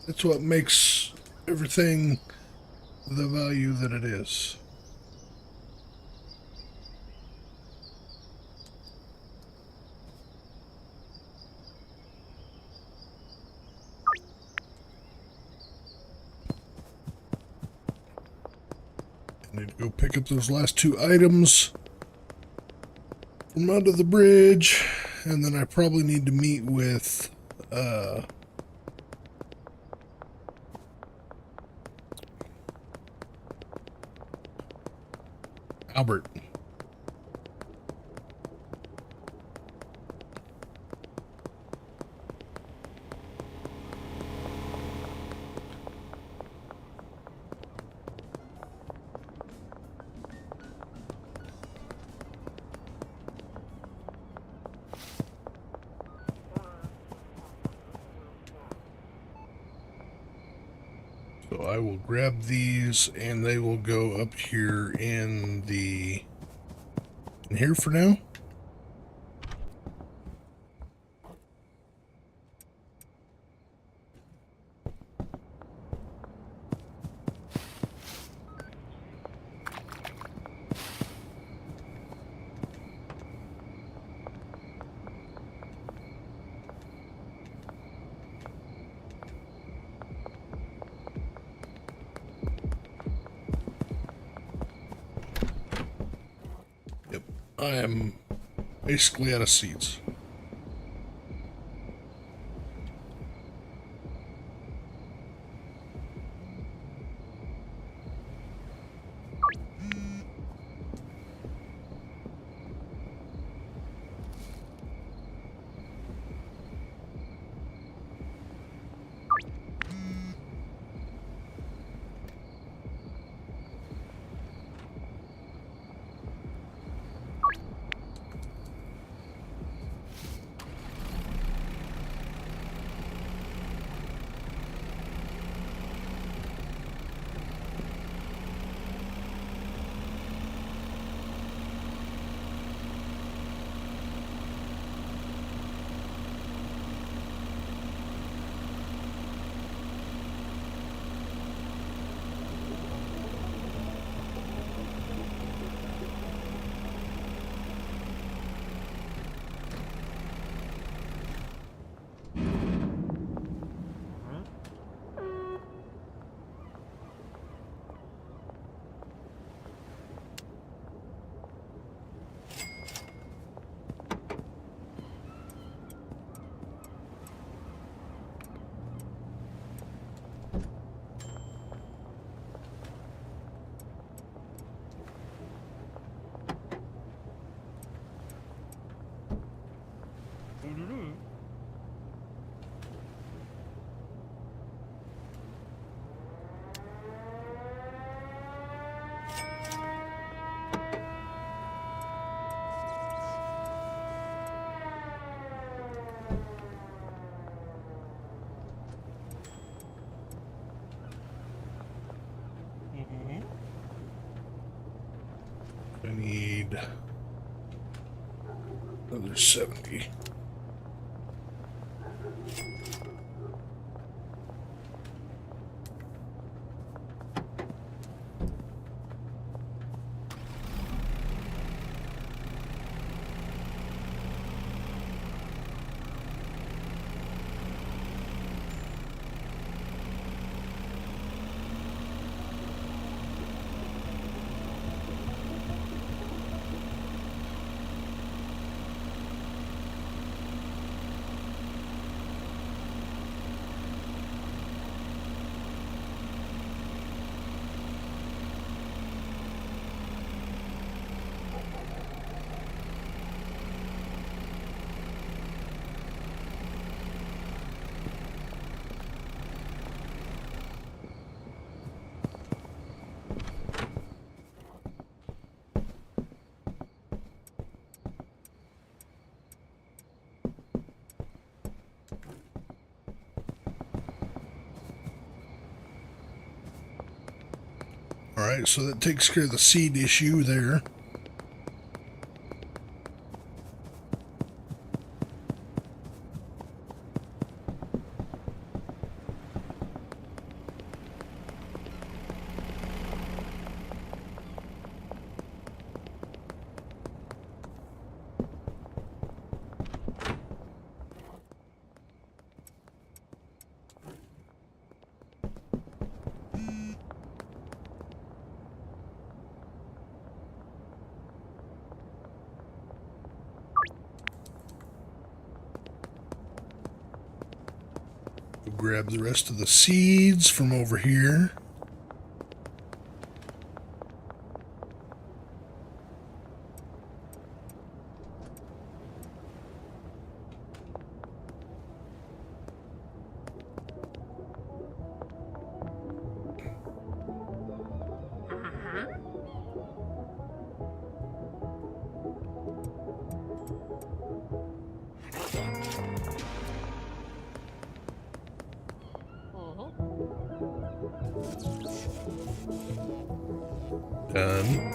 That's what makes everything the value that it is. I need to go pick up those last 2 items from under the bridge, and then I probably need to meet with Albert. So I will grab these and they will go up here in here for now. I am basically out of seats. I need another 70. Alright, so that takes care of the seed issue there. Grab the rest of the seeds from over here. Done.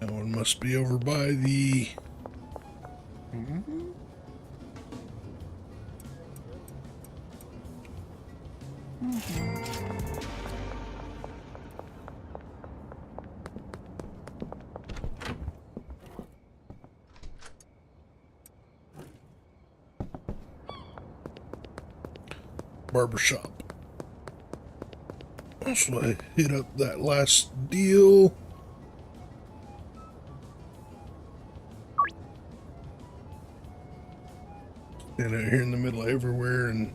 That one must be over by the... barbershop. So I hit up that last deal. Stand out here in the middle of everywhere and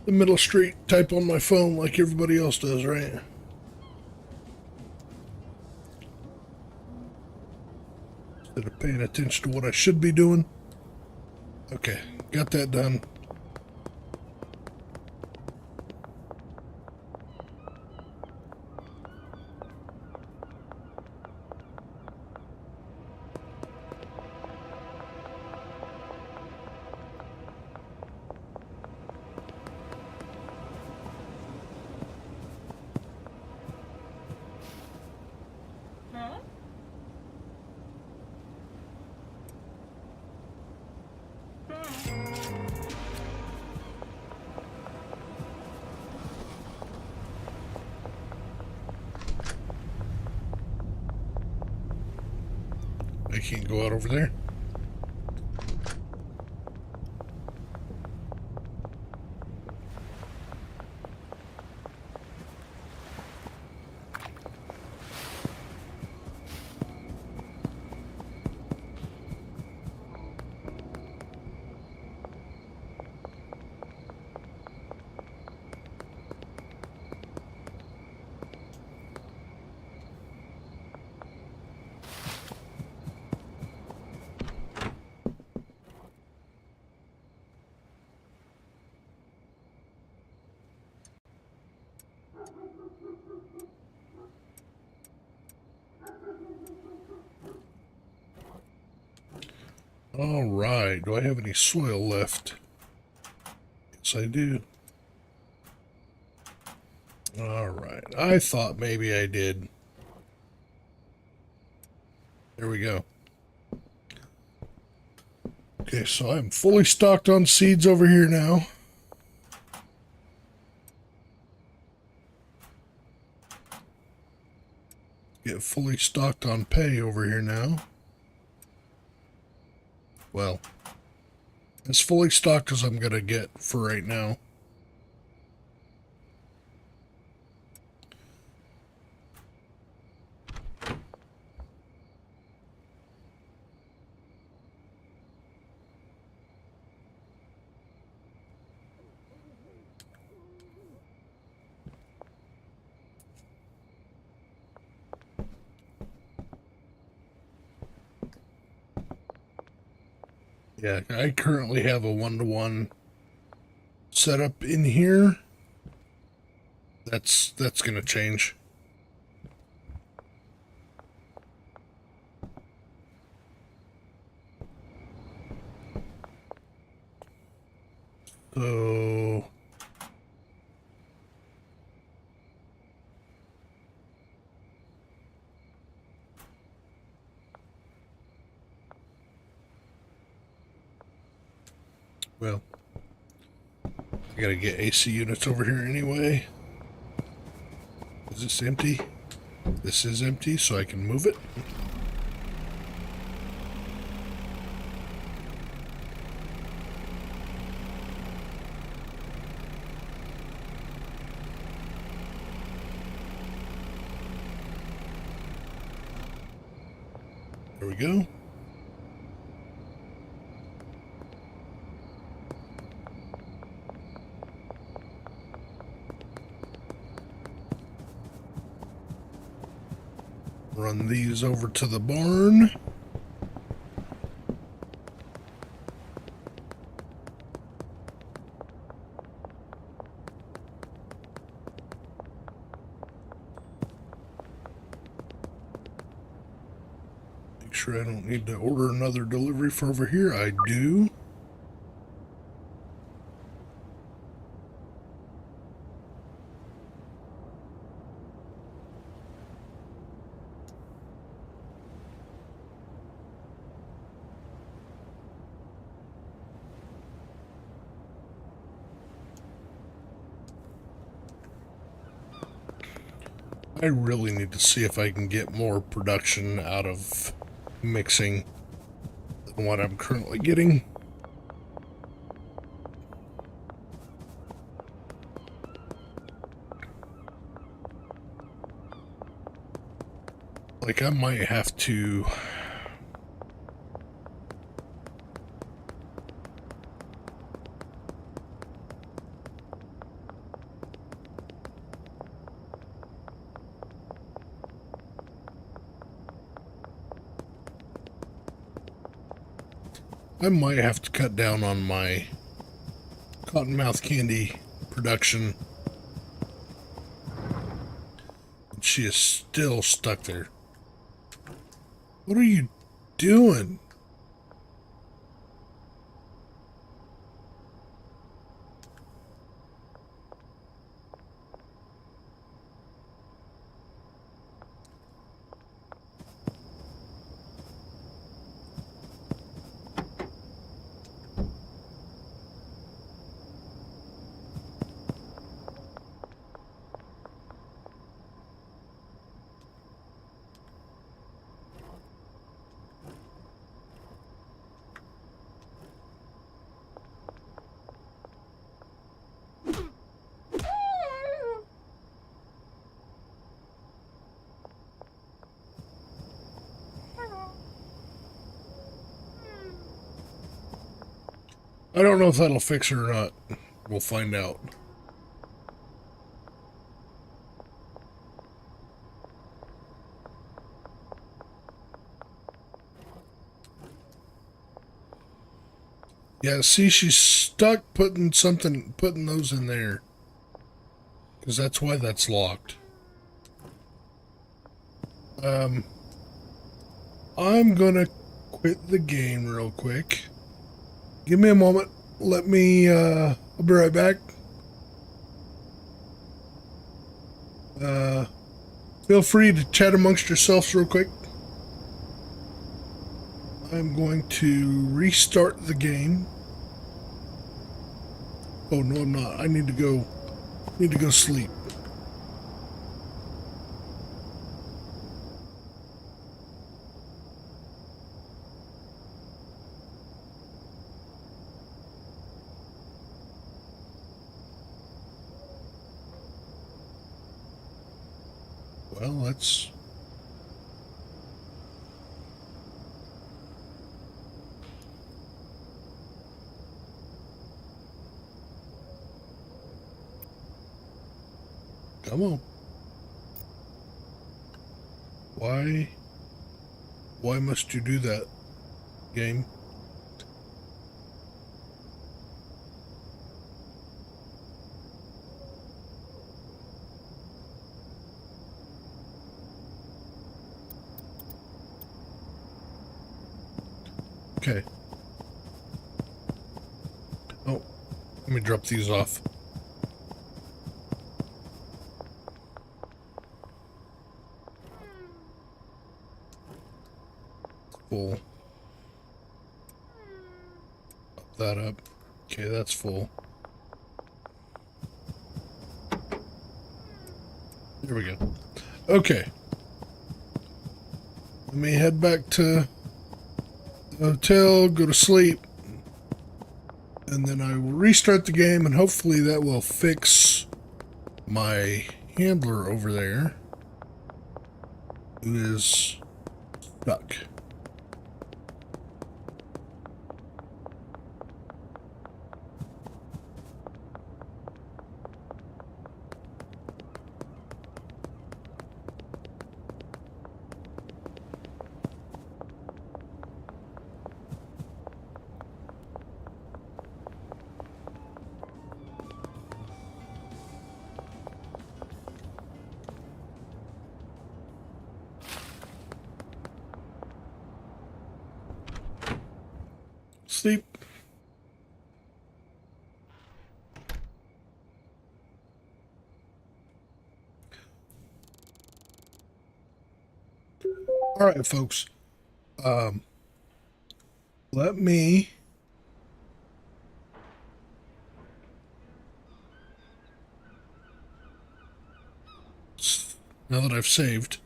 the middle street, type on my phone like everybody else does, right? Instead of paying attention to what I should be doing. Okay, got that done. I can't go out over there. All right, do I have any soil left? Yes, I do. All right, I thought maybe I did. There we go. Okay, so I'm fully stocked on seeds over here now. Get fully stocked on pay over here now. Well, As fully stocked as I'm gonna get for right now. Yeah, I currently have a 1-to-1 setup in here. That's gonna change. So well, I gotta get AC units over here anyway. Is this empty? This is empty, so I can move it. There we go. Run these over to the barn. Make sure I don't need to order another delivery for over here. I do. I really need to see if I can get more production out of mixing than what I'm currently getting. Like, I might have to... I might have to cut down on my cottonmouth candy production. She is still stuck there. What are you doing? I don't know if that'll fix her or not. We'll find out. Yeah, see, she's stuck putting those in there. Because that's why that's locked. I'm gonna quit the game real quick. Give me a moment. Let me, I'll be right back. Feel free to chat amongst yourselves real quick. I'm going to restart the game. Oh, no, I'm not. I need to go sleep. Well, that's... Come on. Why must you do that, game? Okay. Oh, let me drop these off. Full. Up that up. Okay, that's full. There we go. Okay. Let me head back to the hotel, go to sleep, and then I will restart the game, and hopefully that will fix my handler over there, who is stuck. Sleep. All right, folks. Let me now that I've saved.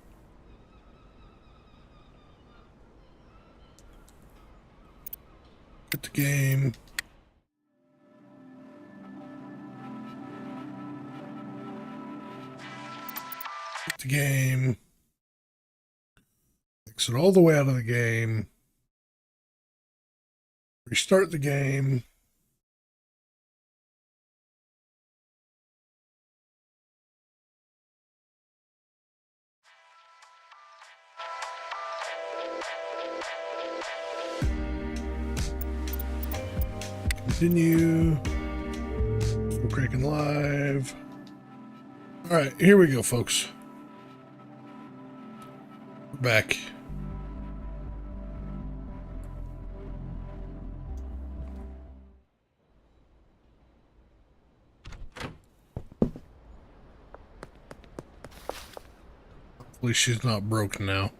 Get the game. Get the game. Exit all the way out of the game. Restart the game. Continue. We're breaking live. All right, here we go, folks. We're back. Hopefully she's not broken now.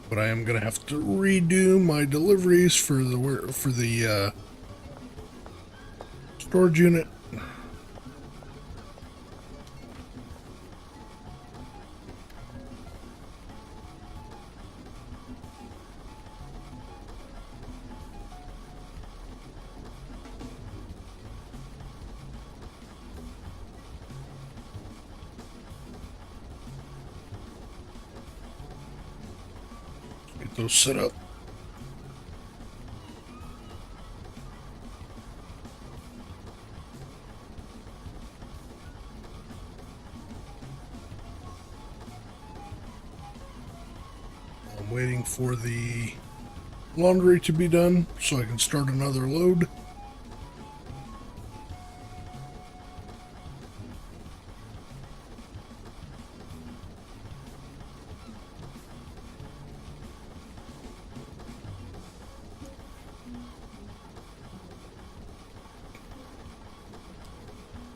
But I am gonna have to redo my deliveries for the storage unit. Get those set up. I'm waiting for the laundry to be done so I can start another load.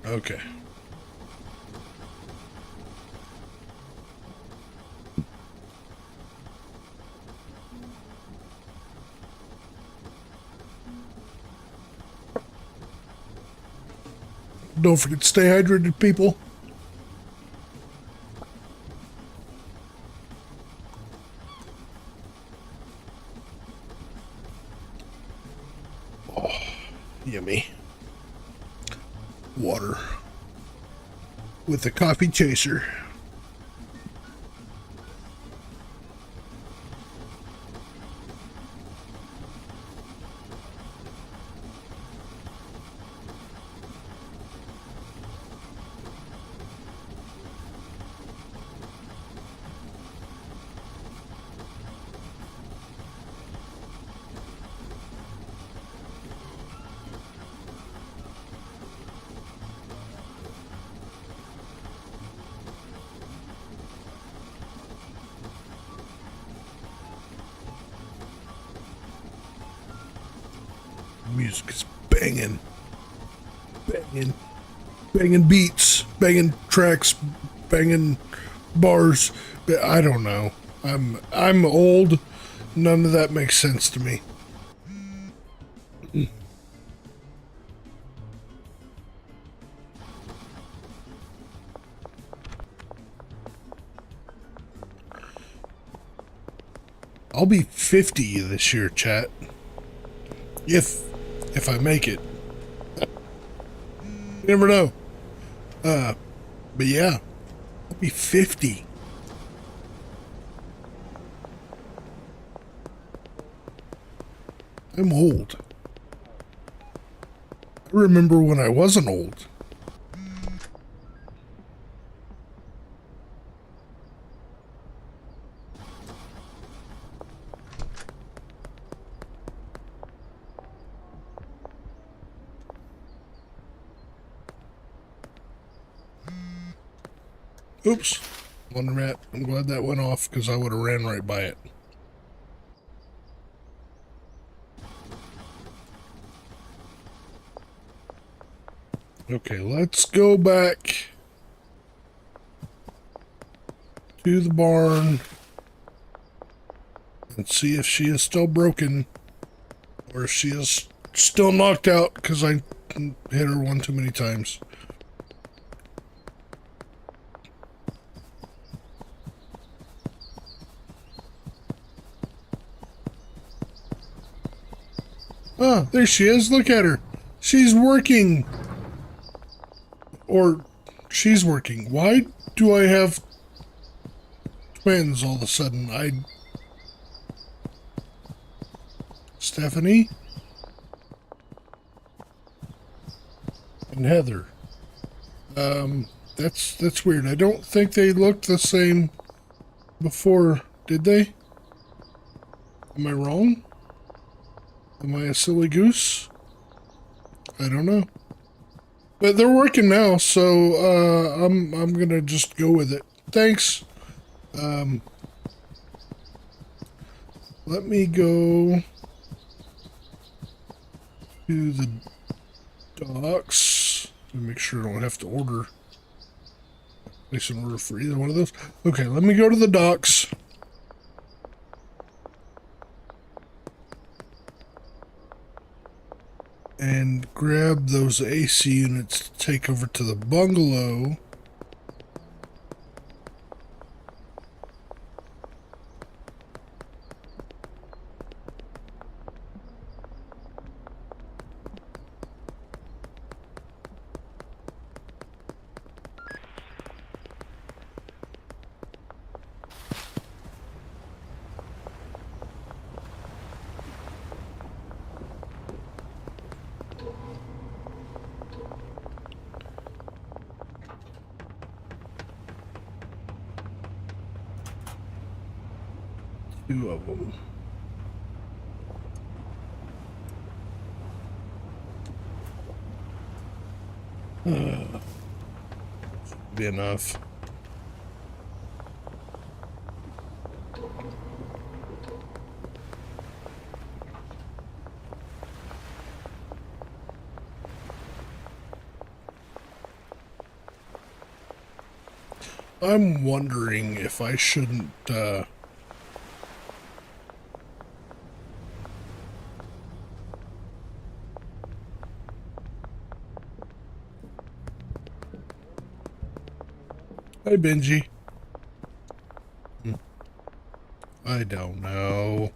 Okay. Don't forget to stay hydrated, people. Oh, yummy. Water. with the coffee chaser. Music is banging, banging beats, banging tracks, banging bars. I don't know. I'm old. None of that makes sense to me. I'll be 50 this year, chat. If I make it. You never know. But yeah, I'll be 50. I'm old. I remember when I wasn't old. Oops. Laundromat. I'm glad that went off because I would have ran right by it. Okay, let's go back to the barn and see if she is still broken or if she is still knocked out because I hit her one too many times. Ah, there she is. Look at her. She's working. Or she's working. Why do I have twins all of a sudden? Stephanie? And Heather. That's weird. I don't think they looked the same before, did they? Am I wrong? Am I a silly goose? I don't know. But they're working now, so I'm gonna just go with it. Thanks. Let me go to the docks. Let me make sure I don't have to place an order for either one of those. Okay, let me go to the docks. And grab those AC units to take over to the bungalow. Two of them. Be enough. I'm wondering if I shouldn't, Hi, Benji. I don't know.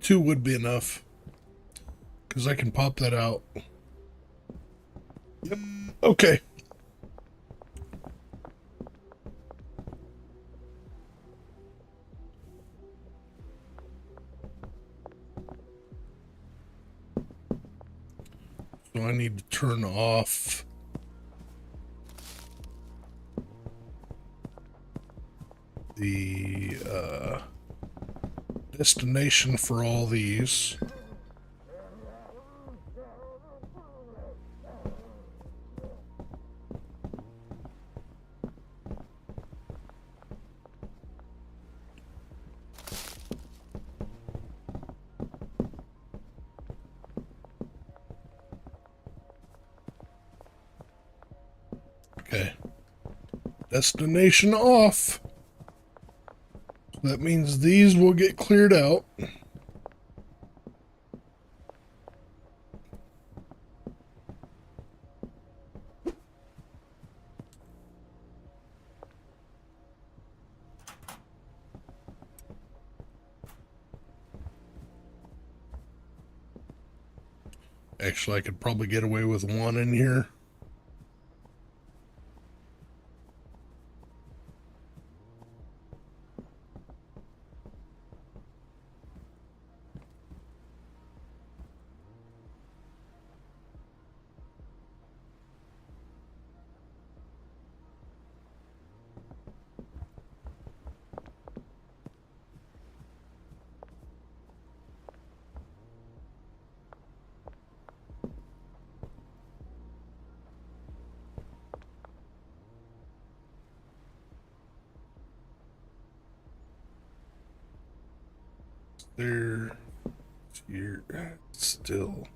2 would be enough. Because I can pop that out. Yep. Okay. So I need to turn off the destination for all these. Okay. Destination off. That means these will get cleared out. Actually, I could probably get away with 1 in here. There, here, still.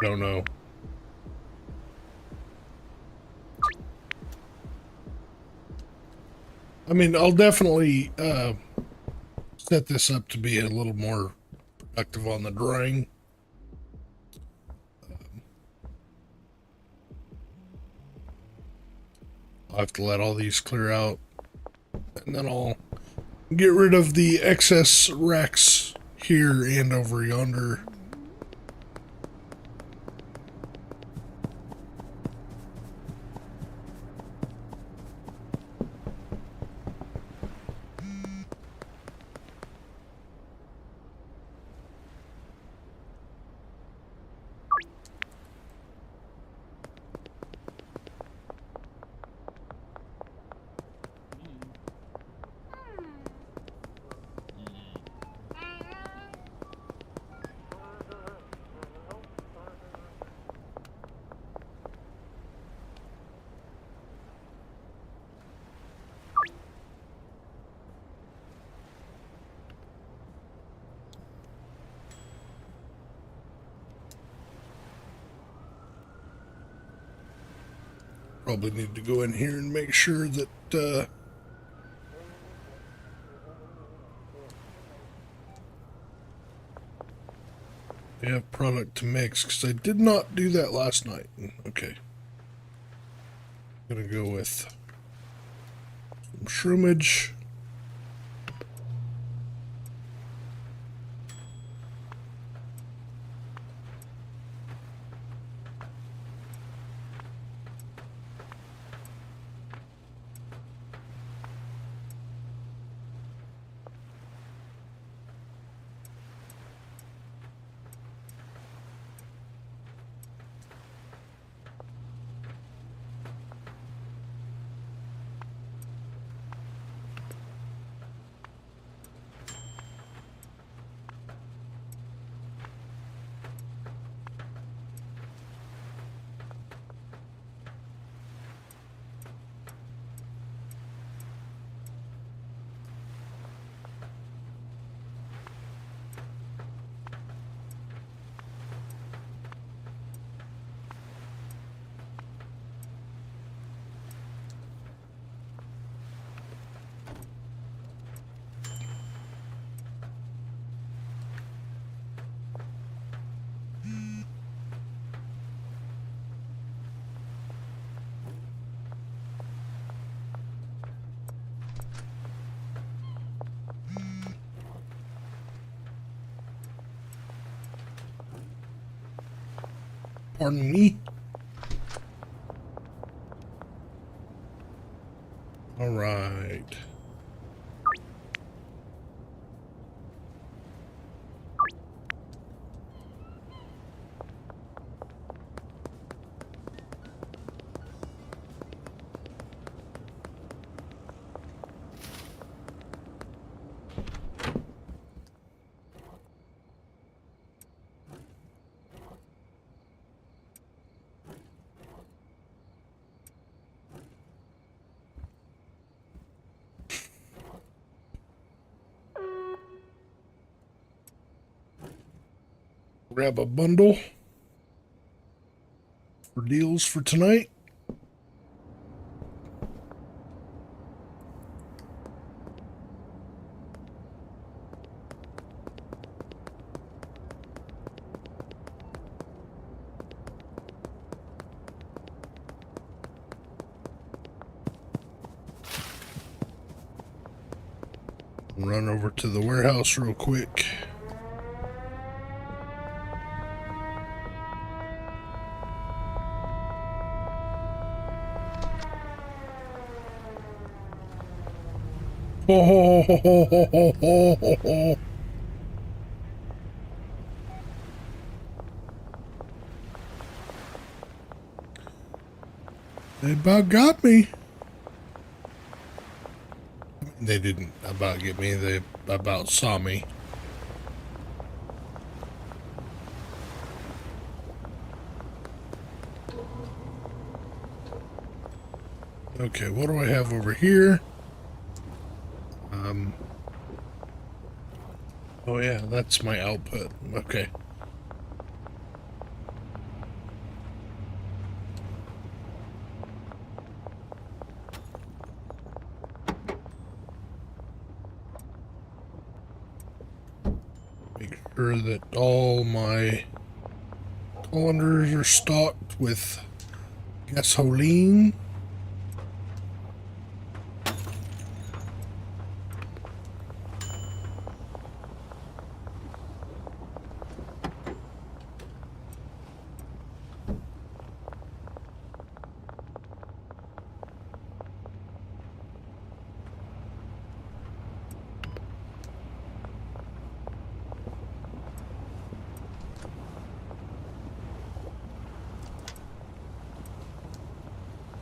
I don't know. I mean, I'll definitely set this up to be a little more productive on the drawing. I'll have to let all these clear out, and then I'll get rid of the excess racks here and over yonder. Probably need to go in here and make sure that we have product to mix, because I did not do that last night. Okay. I'm gonna go with some shroomage. Pardon me. All right. Grab a bundle for deals for tonight. Run over to the warehouse real quick. Oh, they about got me. They didn't about get me, they about saw me. Okay, what do I have over here? Oh yeah, that's my output. Okay. Make sure that all my colanders are stocked with gasoline.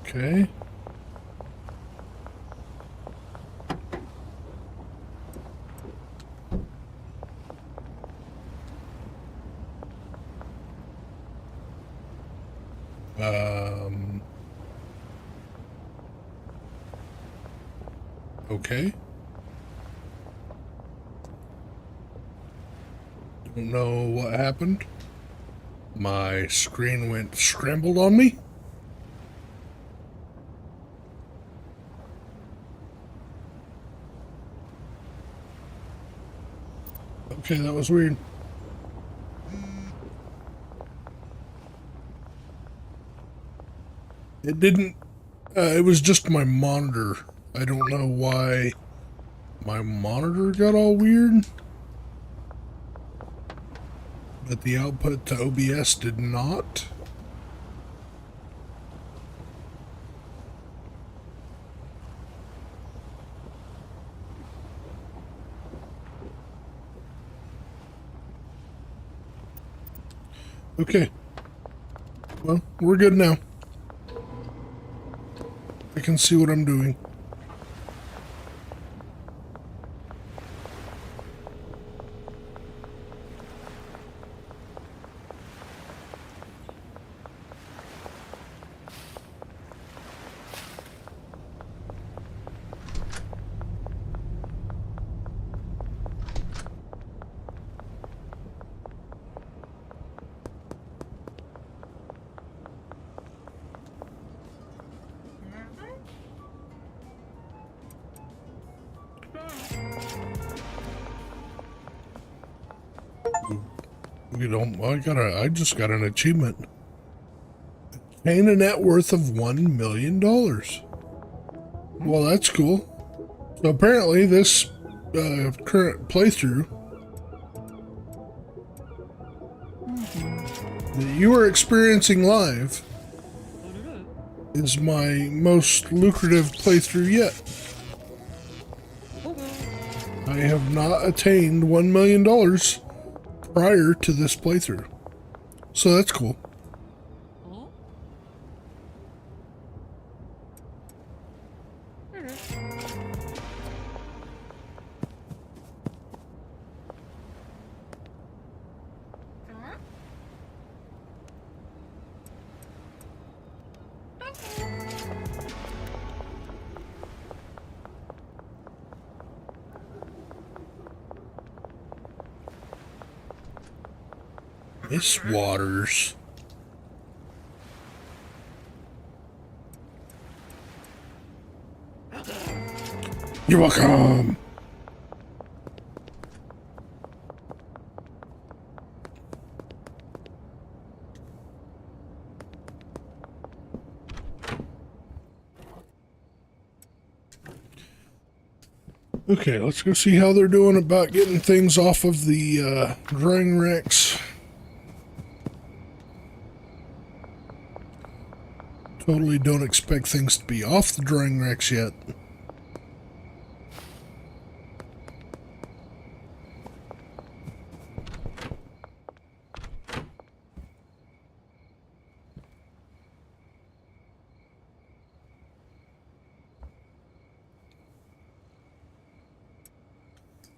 Okay. Okay. Don't know what happened. My screen went scrambled on me. Okay, that was weird. It didn't, it was just my monitor. I don't know why my monitor got all weird. But the output to OBS did not. Okay. Well, we're good now. I can see what I'm doing. You know, I just got an achievement. Paying a net worth of $1 million. Well, that's cool. So apparently this current playthrough that you are experiencing live is my most lucrative playthrough yet. I have not attained $1 million prior to this playthrough. So that's cool. Miss Waters. You're welcome. Okay, let's go see how they're doing about getting things off of the drying racks. Totally don't expect things to be off the drying racks yet.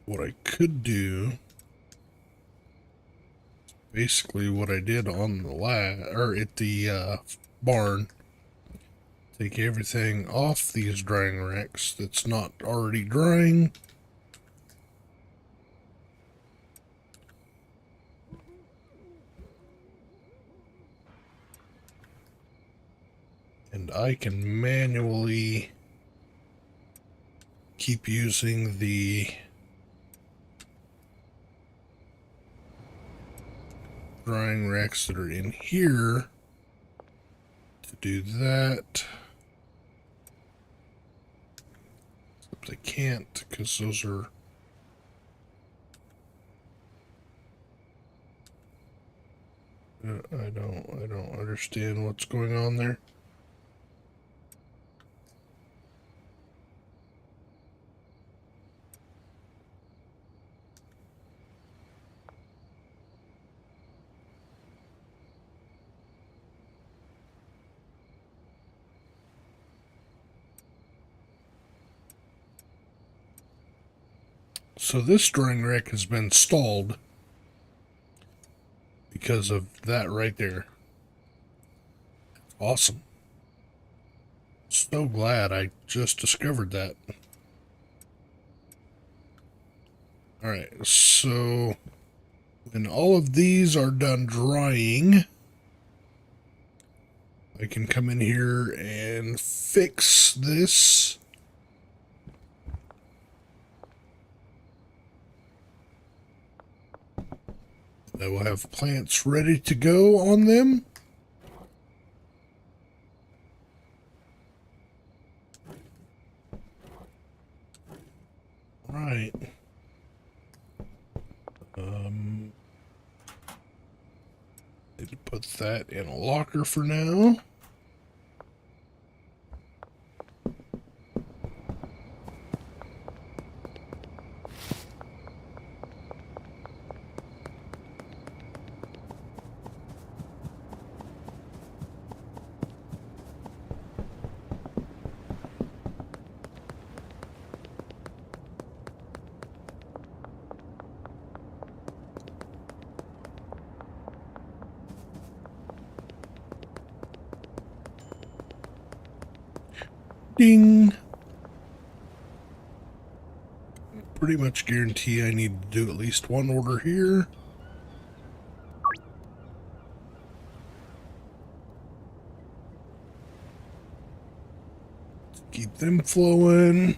What I could do, basically what I did on the at the barn, take everything off these drying racks that's not already drying. And I can manually keep using the drying racks that are in here to do that. Except I can't because those are I don't understand what's going on there. So this drying rack has been stalled because of that right there. Awesome. So glad I just discovered that. Alright, so when all of these are done drying, I can come in here and fix this. I will have plants ready to go on them. Right. Need to put that in a locker for now. Ding. Pretty much guarantee I need to do at least one order here. Keep them flowing.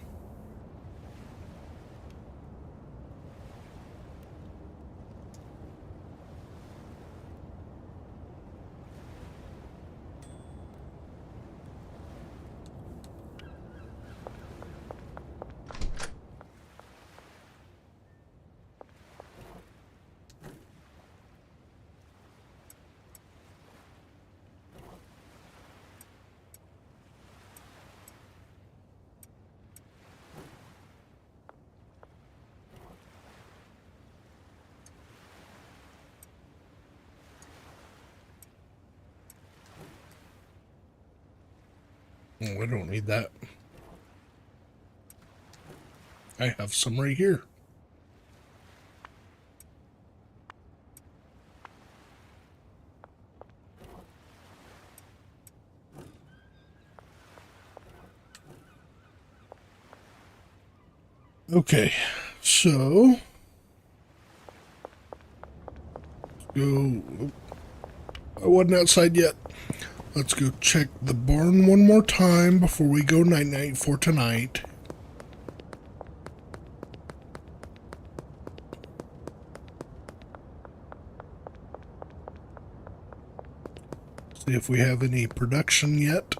Oh, I don't need that. I have some right here. Okay, so go. I wasn't outside yet. Let's go check the barn one more time before we go night-night for tonight. See if we have any production yet.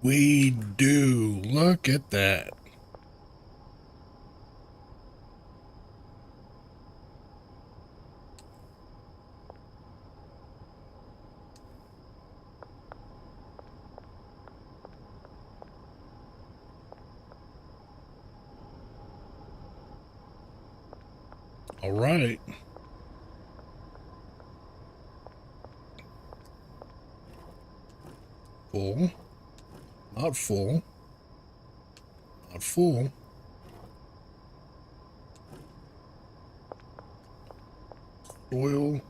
We do. Look at that. All right. Full. Not full. Not full.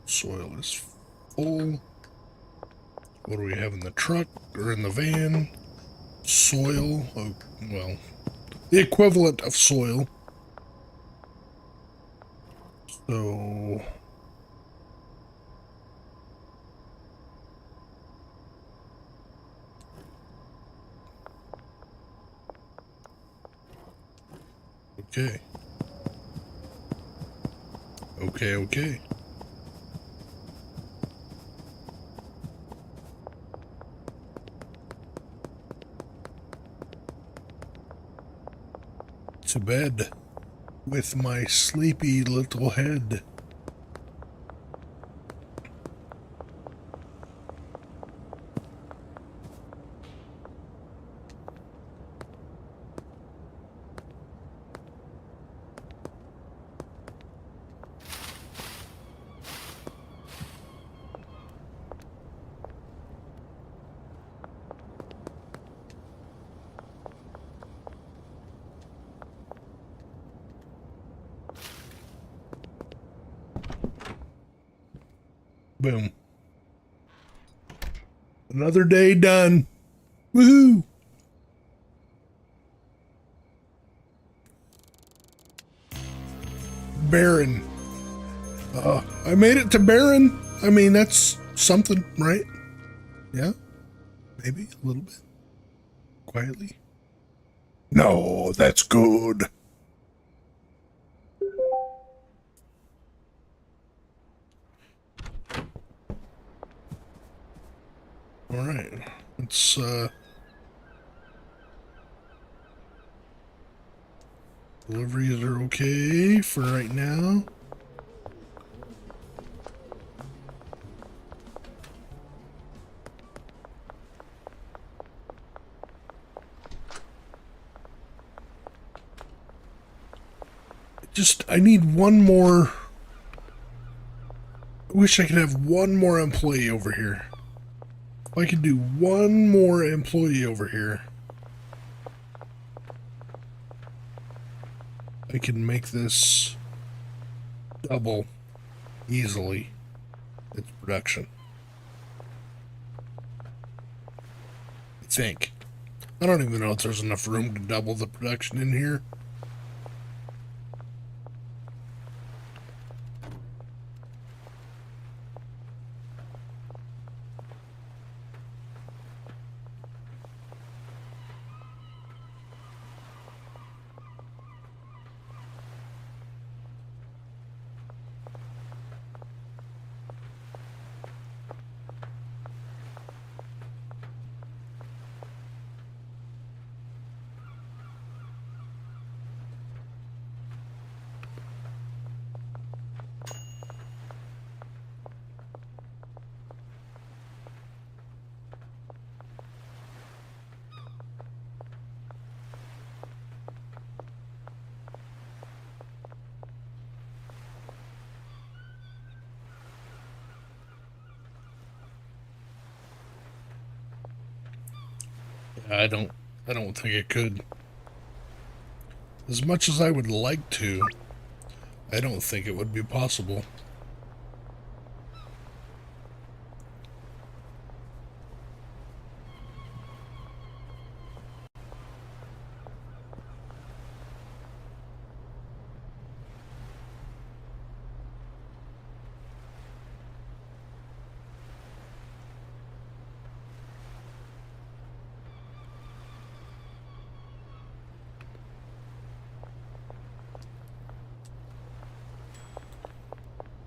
Soil is full. What do we have in the truck or in the van? Soil. Oh, well, the equivalent of soil. So okay. Okay. To bed with my sleepy little head. Boom. Another day done. Woohoo! Barren. I made it to Barren. I mean, that's something, right? Yeah, maybe a little bit. Quietly. No, that's good. All right. Let's, deliveries are okay for right now. I need one more. I wish I could have one more employee over here. If I could do one more employee over here, I can make this double easily its production. I think. I don't even know if there's enough room to double the production in here. I don't think it could. As much as I would like to, I don't think it would be possible.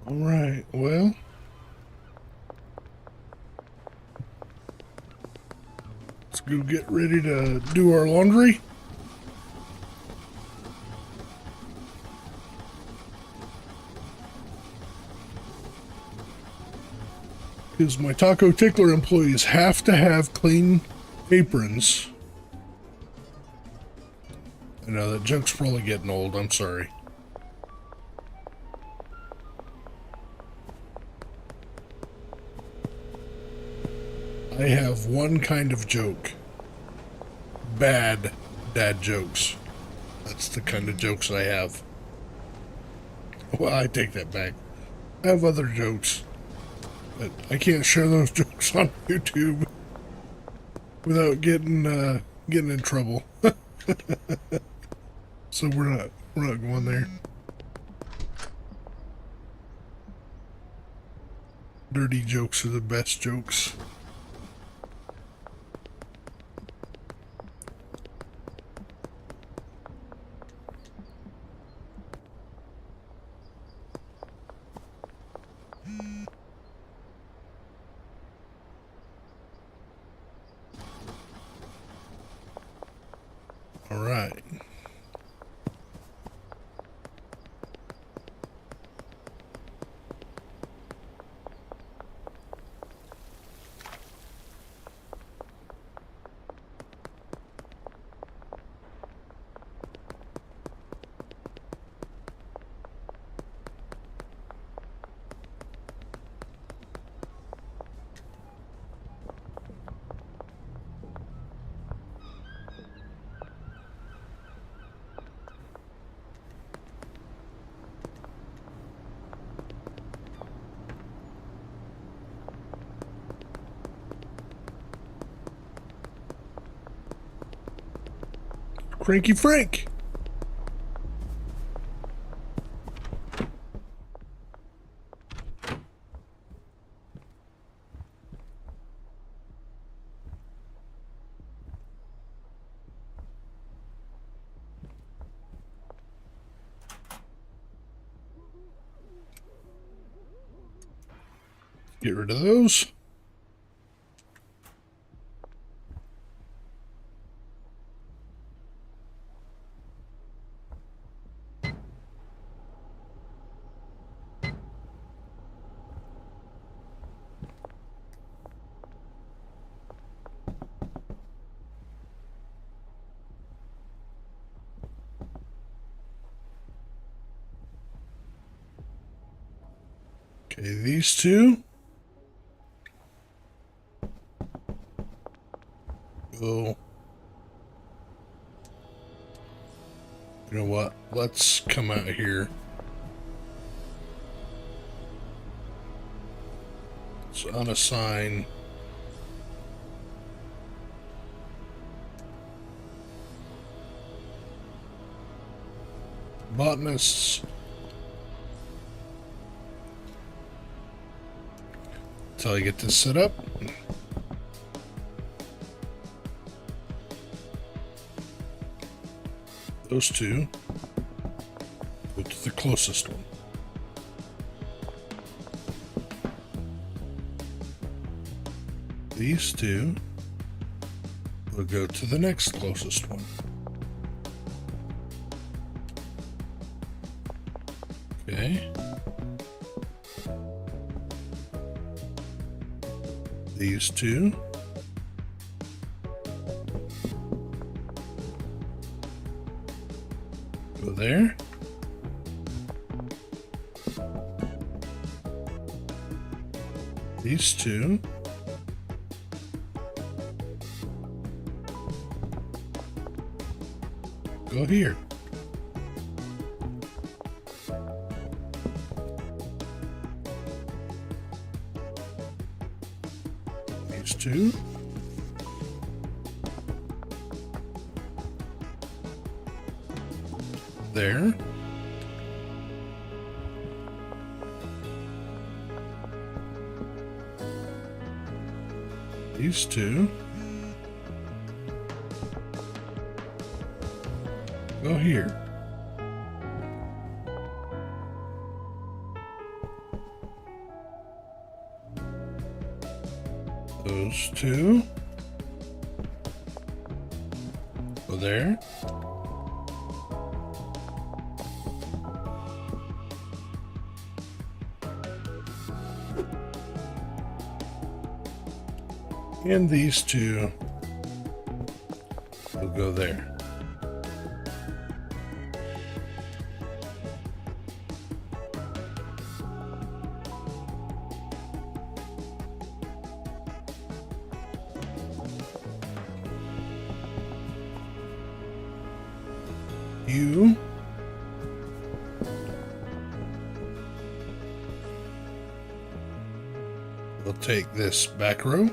All right, well, let's go get ready to do our laundry. Because my Taco Tickler employees have to have clean aprons. I know that junk's probably getting old, I'm sorry. I have one kind of joke. Bad dad jokes. That's the kind of jokes I have. Well, I take that back. I have other jokes, but I can't share those jokes on YouTube without getting in trouble. So we're not going there. Dirty jokes are the best jokes. All right. Cranky Frank. Get rid of those. Okay, these two. Go. You know what? Let's come out here. Let's unassign. Botanists. Until I get this set up. Those two go to the closest one. These two will go to the next closest one. Okay. These two go there. These two go here. These two. There. These two. Go here. Those two. Go there. And these two will go there. You will take this back row.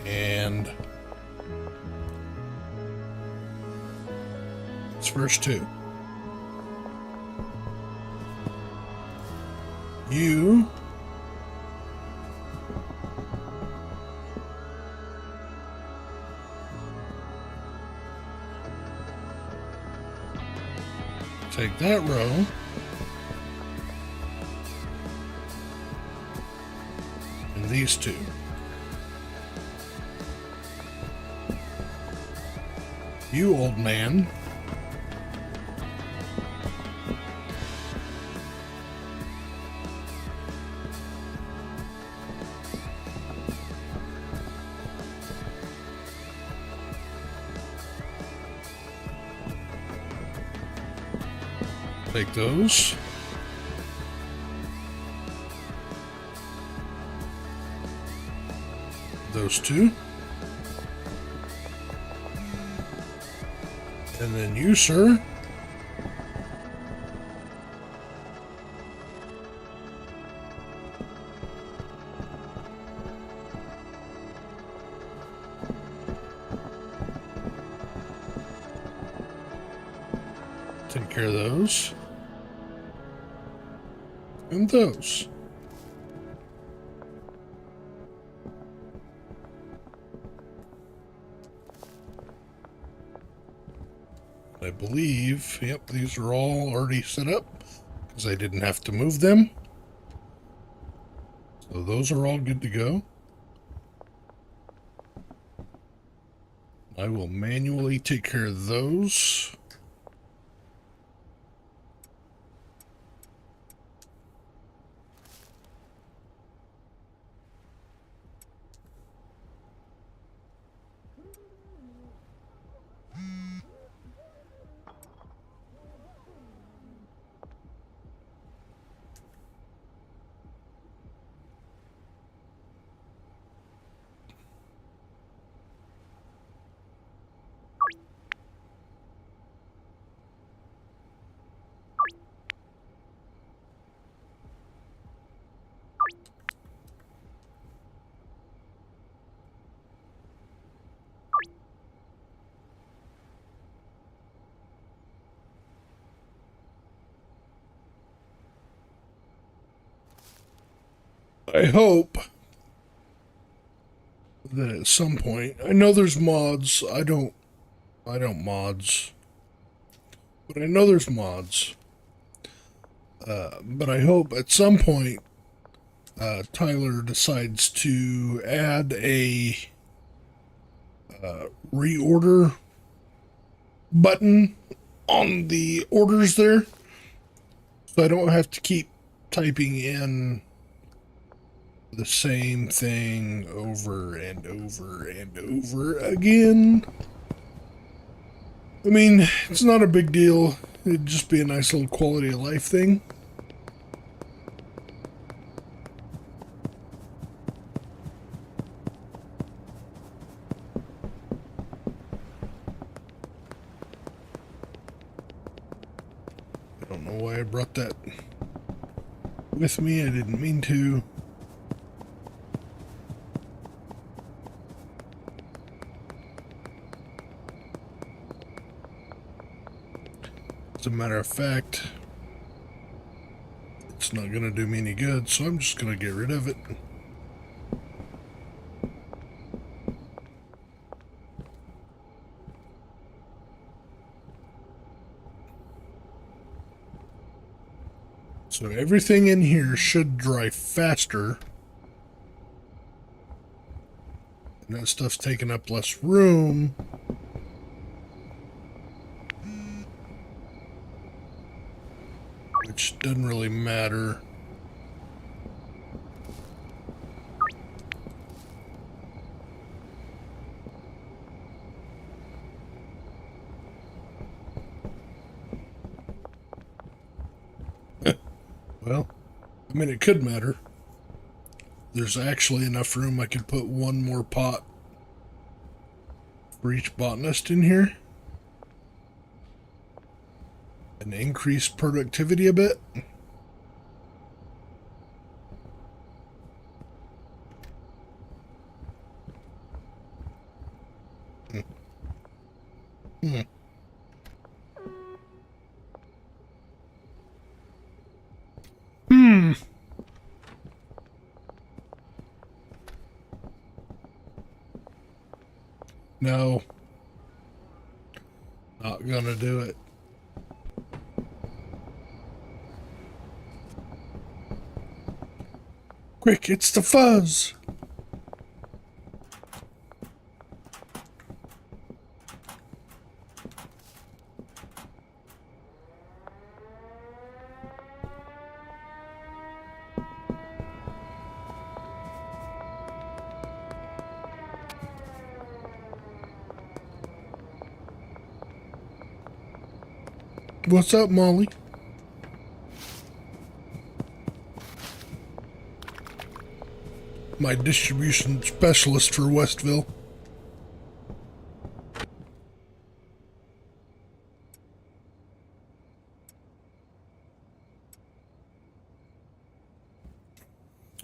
And it's first two. You take that row and these two. You old man. Take those. Those two. And then you, sir. Take care of those. And those. I believe, yep, these are all already set up because I didn't have to move them. So those are all good to go. I will manually take care of those. I hope that at some point, I know there's mods. I don't mods, but I know there's mods. But I hope at some point Tyler decides to add a reorder button on the orders there, so I don't have to keep typing in the same thing over and over and over again. I mean, it's not a big deal. It'd just be a nice little quality of life thing. Don't know why I brought that with me. I didn't mean to. As a matter of fact, it's not going to do me any good, so I'm just going to get rid of it. So everything in here should dry faster. And that stuff's taking up less room. Which doesn't really matter. Well, I mean, it could matter. There's actually enough room I could put one more pot for each botanist in here. And increase productivity a bit. No. Not gonna do it. Quick, it's the fuzz! What's up, Molly? My distribution specialist for Westville.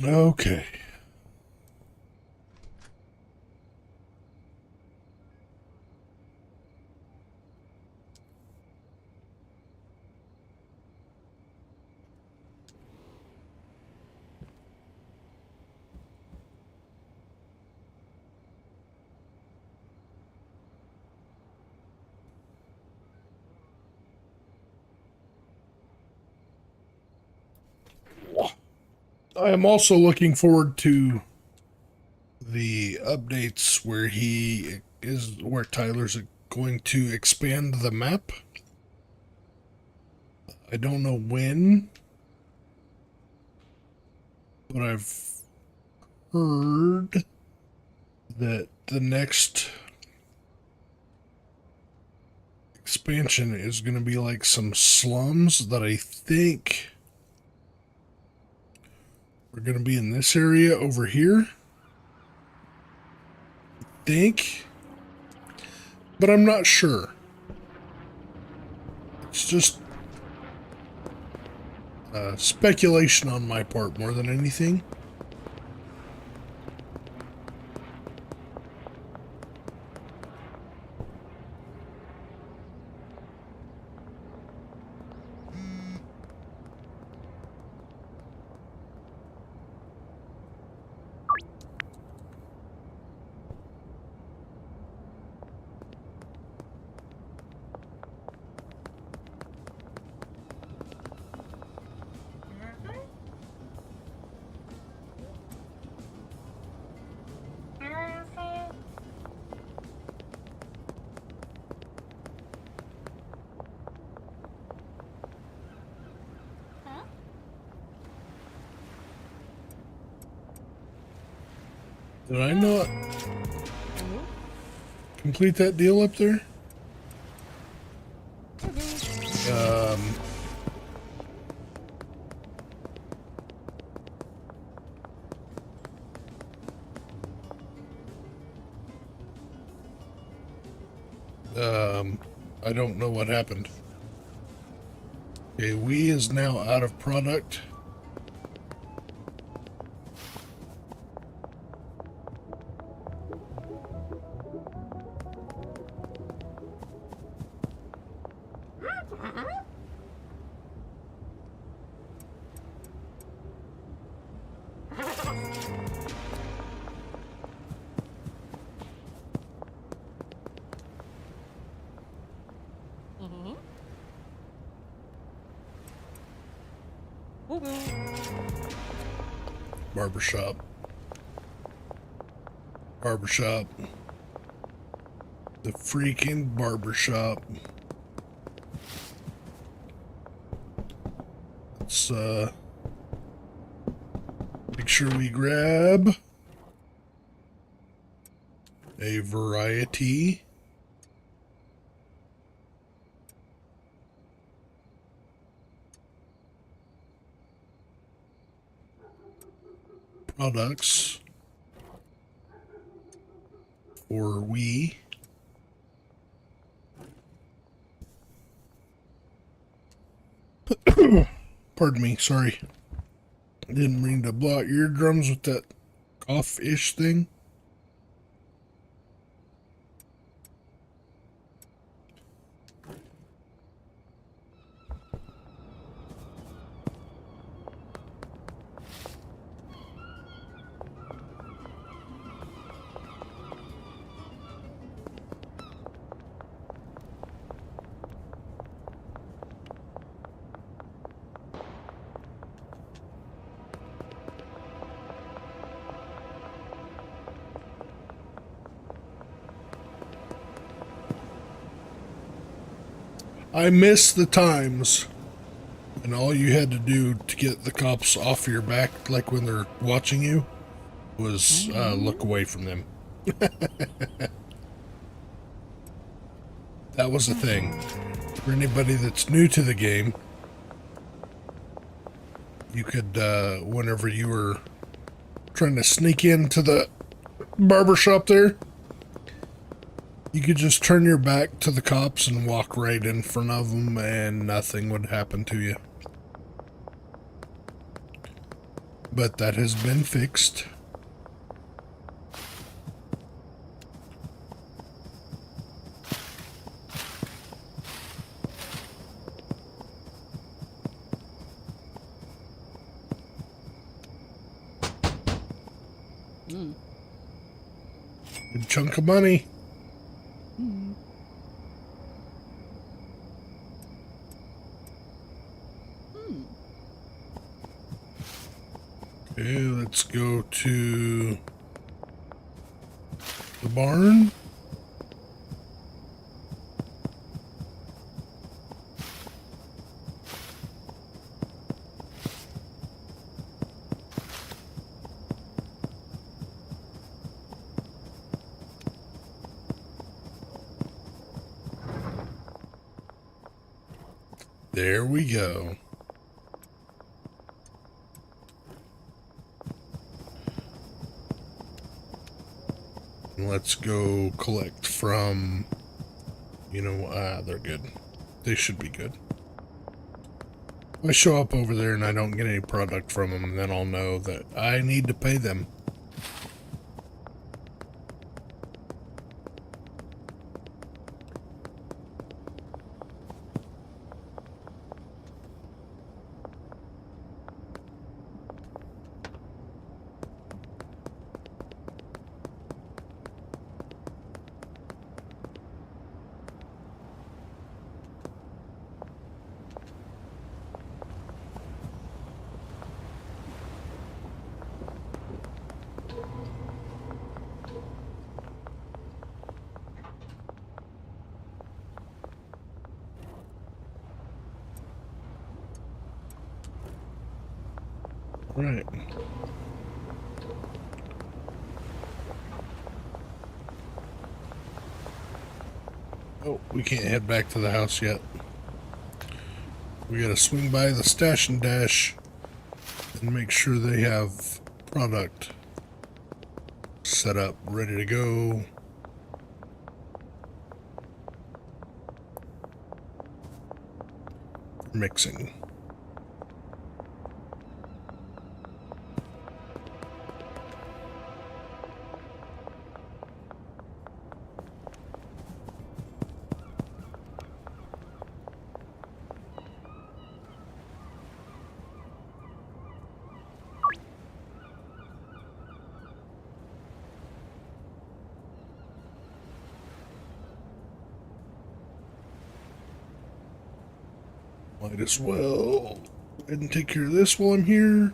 Okay. I am also looking forward to the updates where Tyler's going to expand the map. I don't know when, but I've heard that the next expansion is going to be like some slums that I think are going to be in this area over here. But I'm not sure. It's just speculation on my part more than anything. Did I not complete that deal up there? I don't know what happened. Okay, we is now out of product. Barbershop. Barbershop. The freaking barbershop. Let's make sure we grab a variety. Products for we. Pardon me, sorry. I didn't mean to blow out your eardrums with that cough-ish thing. I miss the times and all you had to do to get the cops off your back, like when they're watching you, was look away from them. That was the thing. For anybody that's new to the game, you could, whenever you were trying to sneak into the barbershop there, you could just turn your back to the cops and walk right in front of them and nothing would happen to you. But that has been fixed. Good chunk of money. Okay, let's go to the barn. There we go. Let's go collect from, they're good. They should be good. If I show up over there and I don't get any product from them, then I'll know that I need to pay them. Right. Oh, we can't head back to the house yet. We gotta swing by the stash and dash and make sure they have product set up, ready to go. mixing. Might as well go ahead and take care of this while I'm here.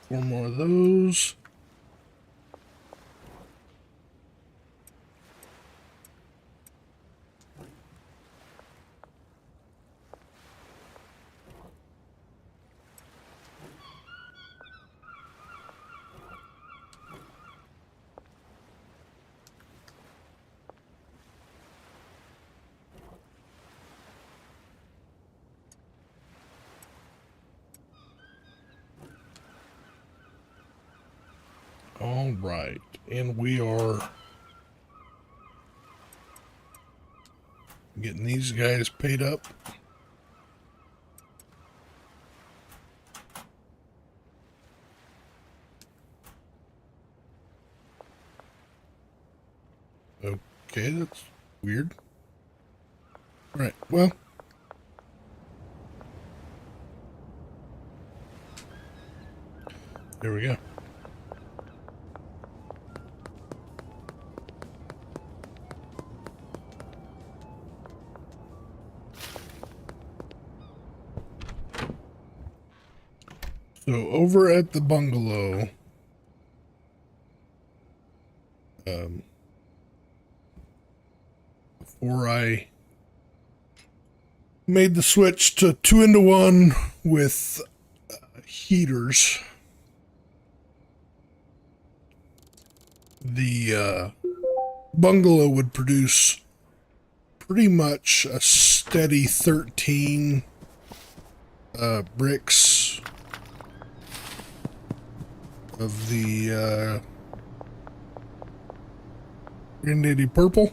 Four more of those. All right, and we are getting these guys paid up. Okay, that's weird. All right, well. There we go. So over at the bungalow, before I made the switch to 2-in-1 with heaters, the bungalow would produce pretty much a steady 13 bricks of the granddaddy purple.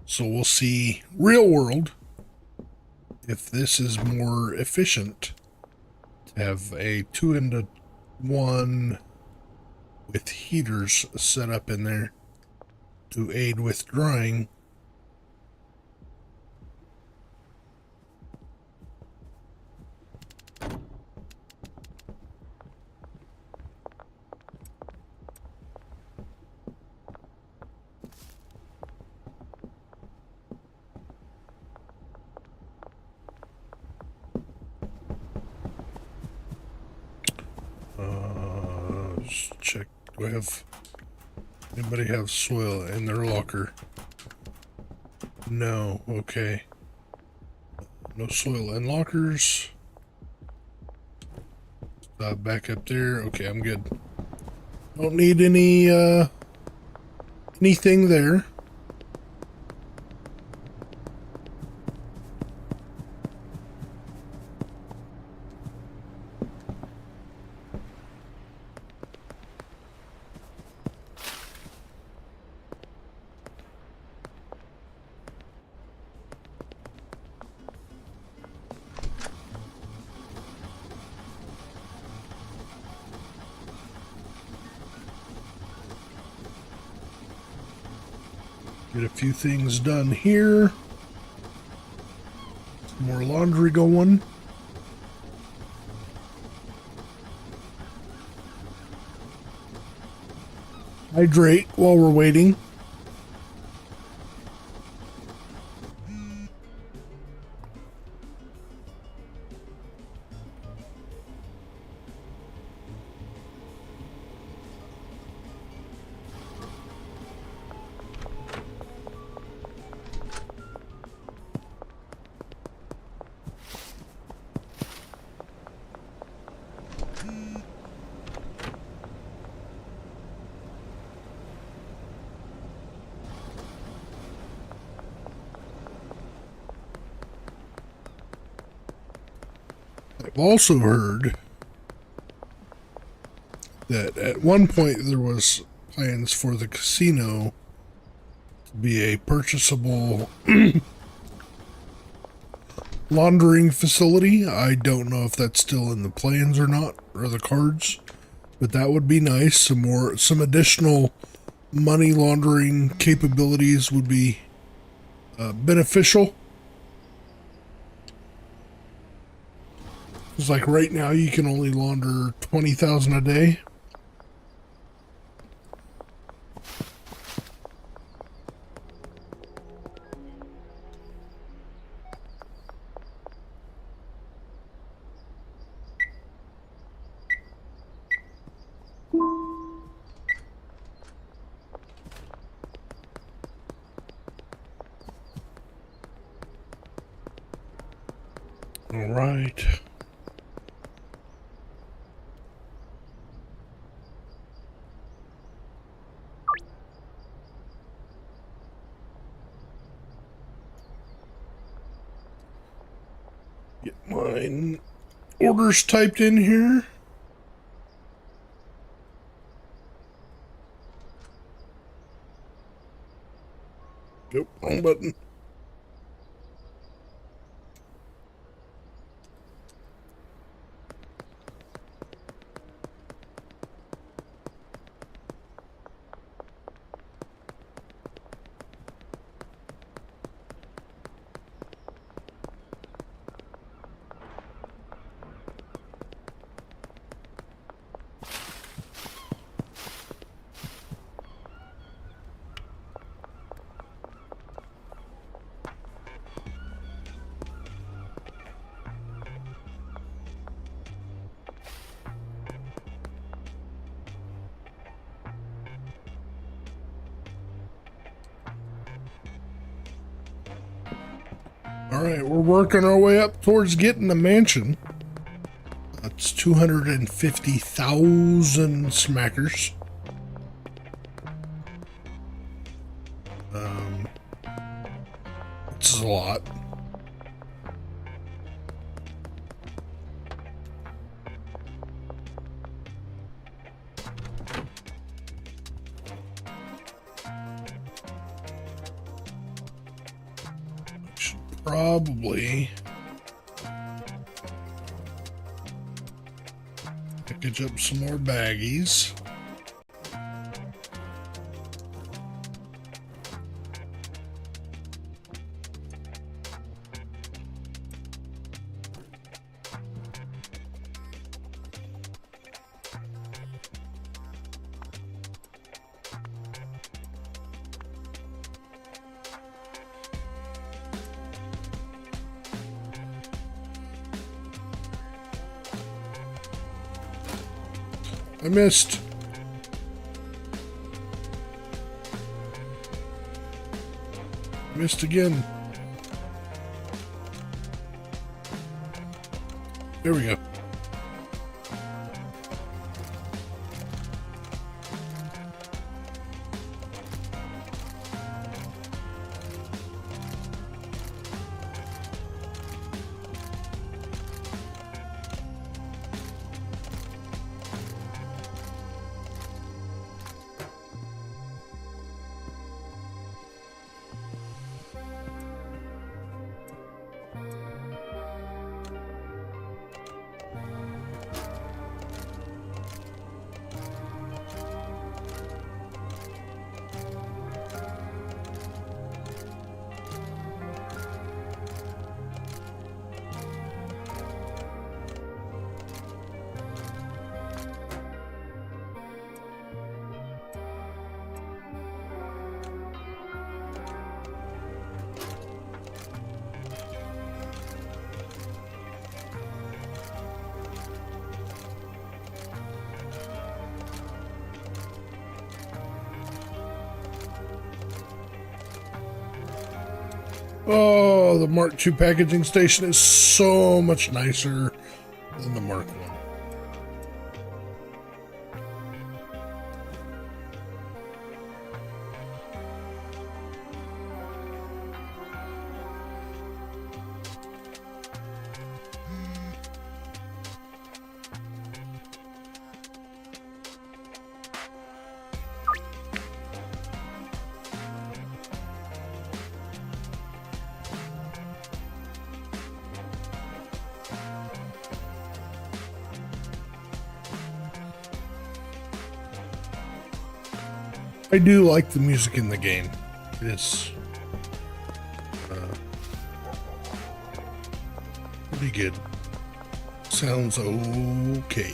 So we'll see real world if this is more efficient to have a 2-in-1 with heaters set up in there to aid with drying. check. Do I have anybody have soil in their locker? No. Okay. No soil in lockers. Back up there. Okay, I'm good. Don't need any anything there. Get a few things done here. Some more laundry going. Hydrate while we're waiting. I've also heard that at one point there was plans for the casino to be a purchasable laundering facility. I don't know if that's still in the plans or not, or the cards, but that would be nice. Some additional money laundering capabilities would be beneficial. It's like right now you can only launder 20,000 a day. All right. Get my orders typed in here. Nope, wrong button. Alright, we're working our way up towards getting the mansion. That's 250,000 smackers. This is a lot. Probably package up some more baggies. I missed. missed again. There we go. Oh, the Mark II packaging station is so much nicer than the Mark I. I do like the music in the game. It's pretty good. Sounds okay.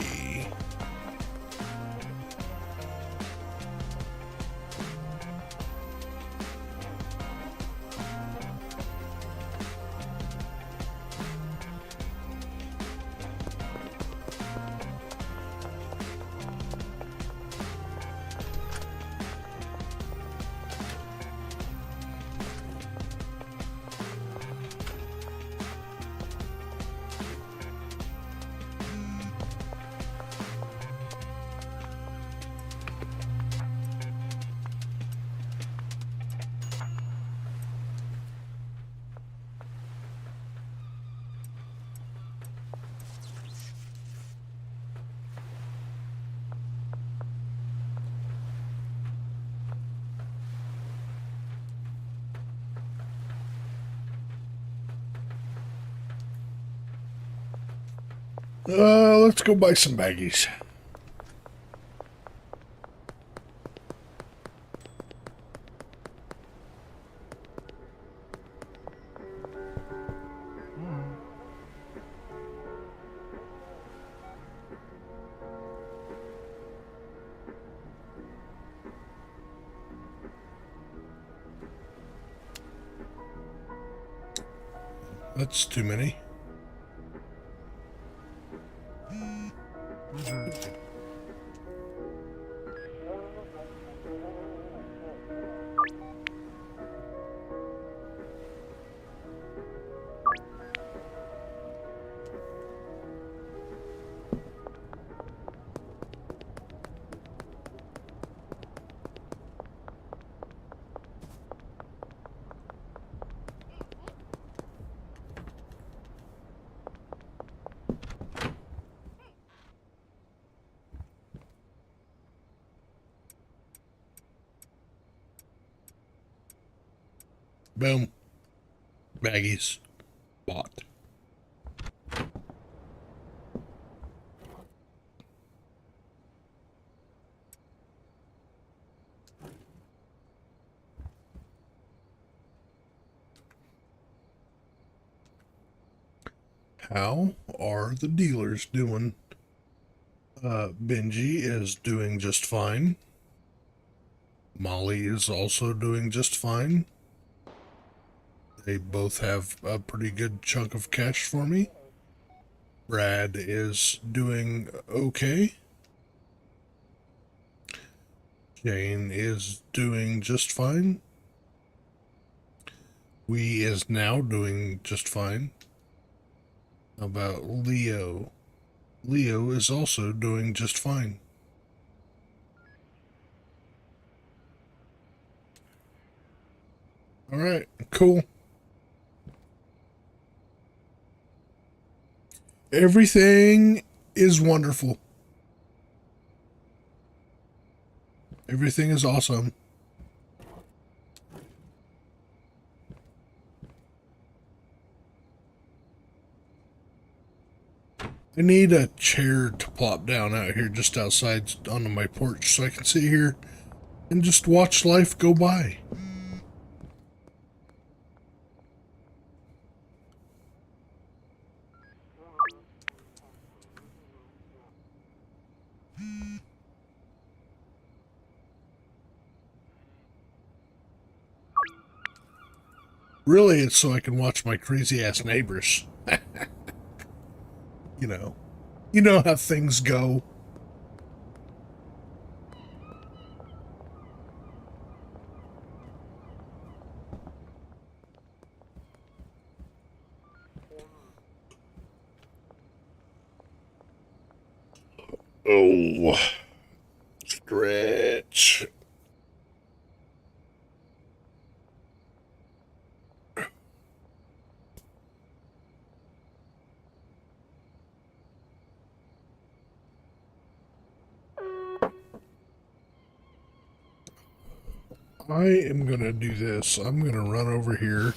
Let's go buy some baggies. That's too many. Boom. Baggies. Bought. How are the dealers doing? Benji is doing just fine. Molly is also doing just fine. They both have a pretty good chunk of cash for me. Brad is doing okay. Jane is doing just fine. We is now doing just fine. How about Leo? Leo is also doing just fine. All right, cool. Everything is wonderful. Everything is awesome. I need a chair to plop down out here just outside onto my porch so I can sit here and just watch life go by. Really, it's so I can watch my crazy ass neighbors. You know. You know how things go. Oh, stretch. I am going to do this. I'm going to run over here.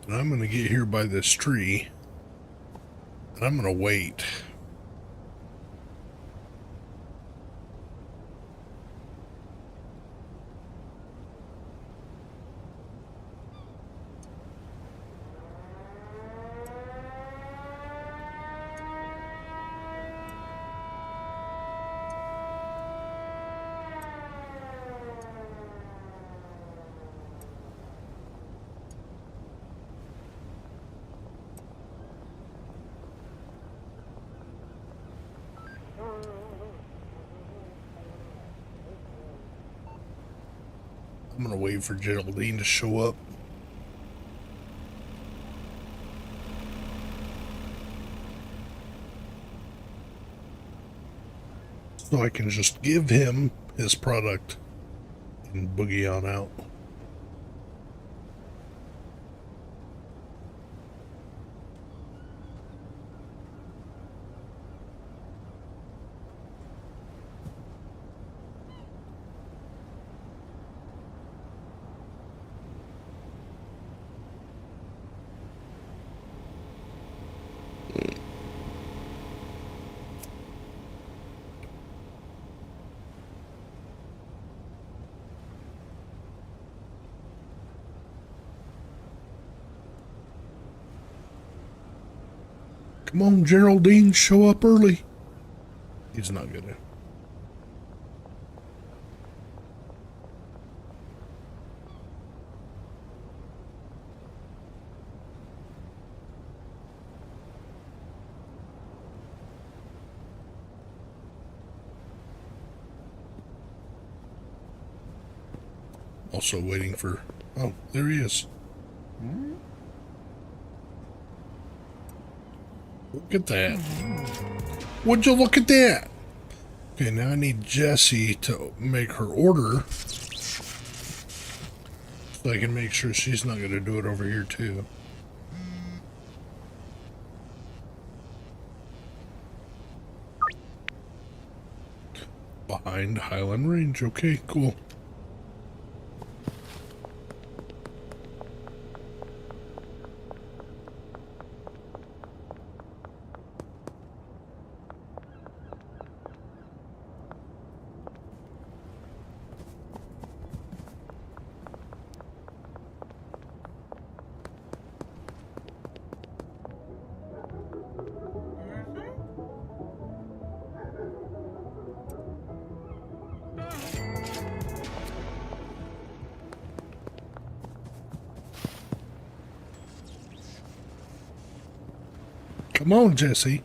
And I'm going to get here by this tree. And I'm going to wait. I'm going to wait for Geraldine to show up. So I can just give him his product and boogie on out. Come on, Geraldine, show up early. He's not gonna. Also waiting for... Oh, there he is. Look at that. Would you look at that? Okay, now I need Jessie to make her order. So I can make sure she's not going to do it over here too. Behind Highland Range. Okay, cool. Come on, Jessie.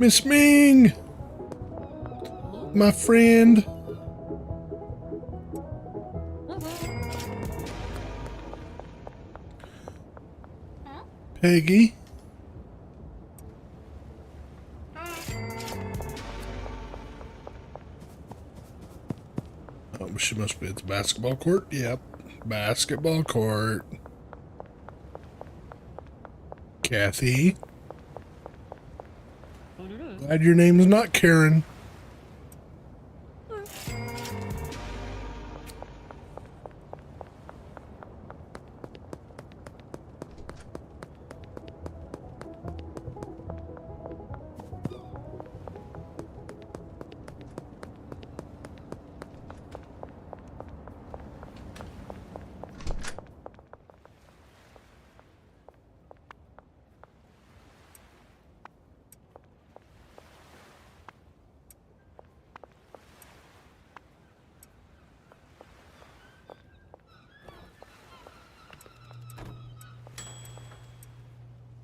Miss Ming! My friend. Peggy. Oh, she must be at the basketball court. Yep. Basketball court. Kathy. Glad your name is not Karen.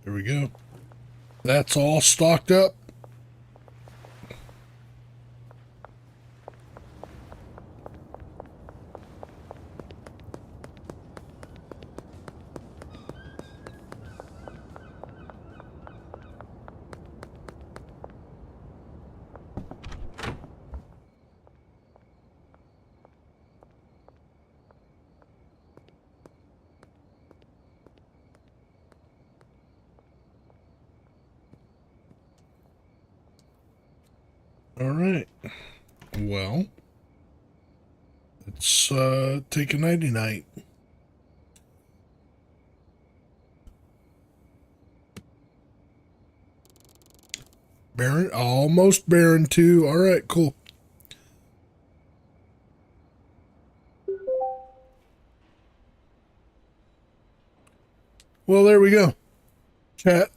There we go. That's all stocked up. All right. Well, let's take a nighty night. Baron, almost Baron 2. All right, cool. Well, there we go. Chat.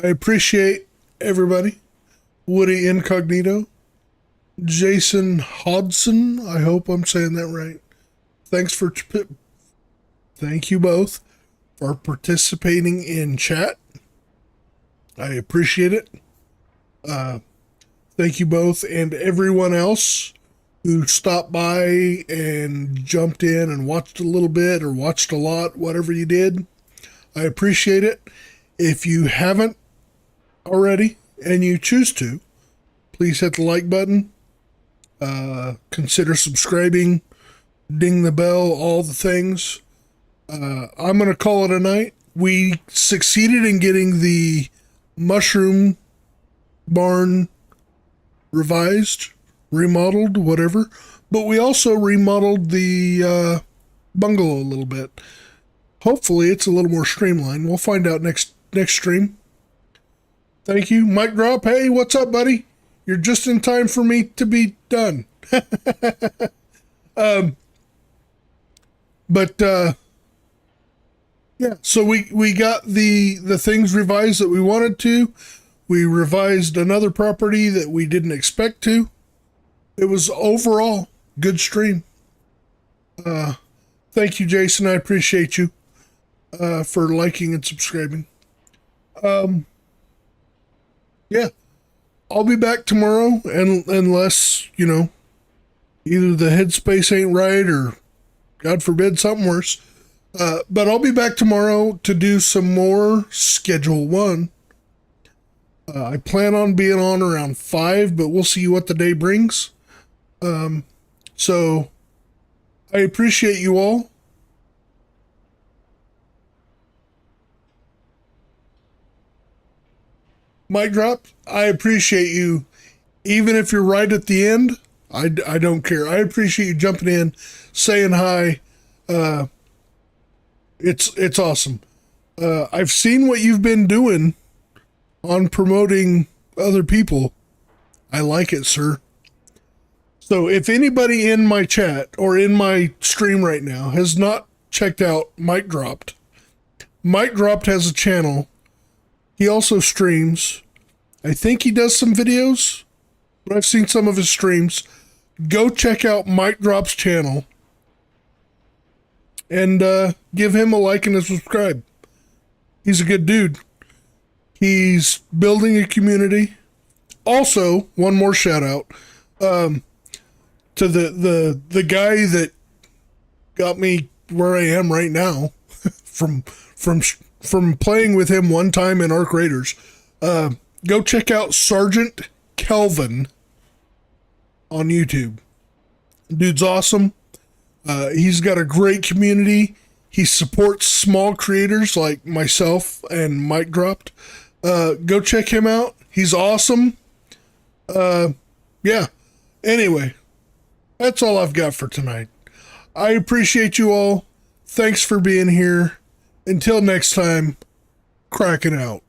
I appreciate everybody. Woody Incognito, Jason Hodson, I hope I'm saying that right. Thank you both for participating in chat. I appreciate it. Thank you both and everyone else who stopped by and jumped in and watched a little bit or watched a lot, whatever you did. I appreciate it. If you haven't already, and you choose to, please hit the like button. Consider subscribing, ding the bell, all the things. I'm going to call it a night. We succeeded in getting the mushroom barn revised, remodeled, whatever. But we also remodeled the bungalow a little bit. Hopefully it's a little more streamlined. We'll find out next stream. Thank you. Mic drop. Hey, what's up, buddy? You're just in time for me to be done. Yeah, so we got the things revised that we wanted to. We revised another property that we didn't expect to. It was overall good stream. Thank you, Jason. I appreciate you for liking and subscribing. Yeah, I'll be back tomorrow, and unless, either the headspace ain't right or, God forbid, something worse. But I'll be back tomorrow to do some more Schedule 1. I plan on being on around 5, but we'll see what the day brings. So, I appreciate you all. Mic drop. I appreciate you. Even if you're right at the end, I don't care. I appreciate you jumping in, saying hi. It's awesome. I've seen what you've been doing on promoting other people. I like it, sir. So if anybody in my chat or in my stream right now has not checked out Mic Dropped has a channel. He also streams. I think he does some videos, but I've seen some of his streams. Go check out Mic Drop's channel and give him a like and a subscribe. He's a good dude. He's building a community. Also, one more shout out to the guy that got me where I am right now from playing with him one time in Arc Raiders. Go check out Sergeant Kelvin on YouTube. Dude's awesome. He's got a great community. He supports small creators like myself and Mike Dropped. Go check him out. He's awesome. Yeah. Anyway, that's all I've got for tonight. I appreciate you all. Thanks for being here. Until next time, cracking out.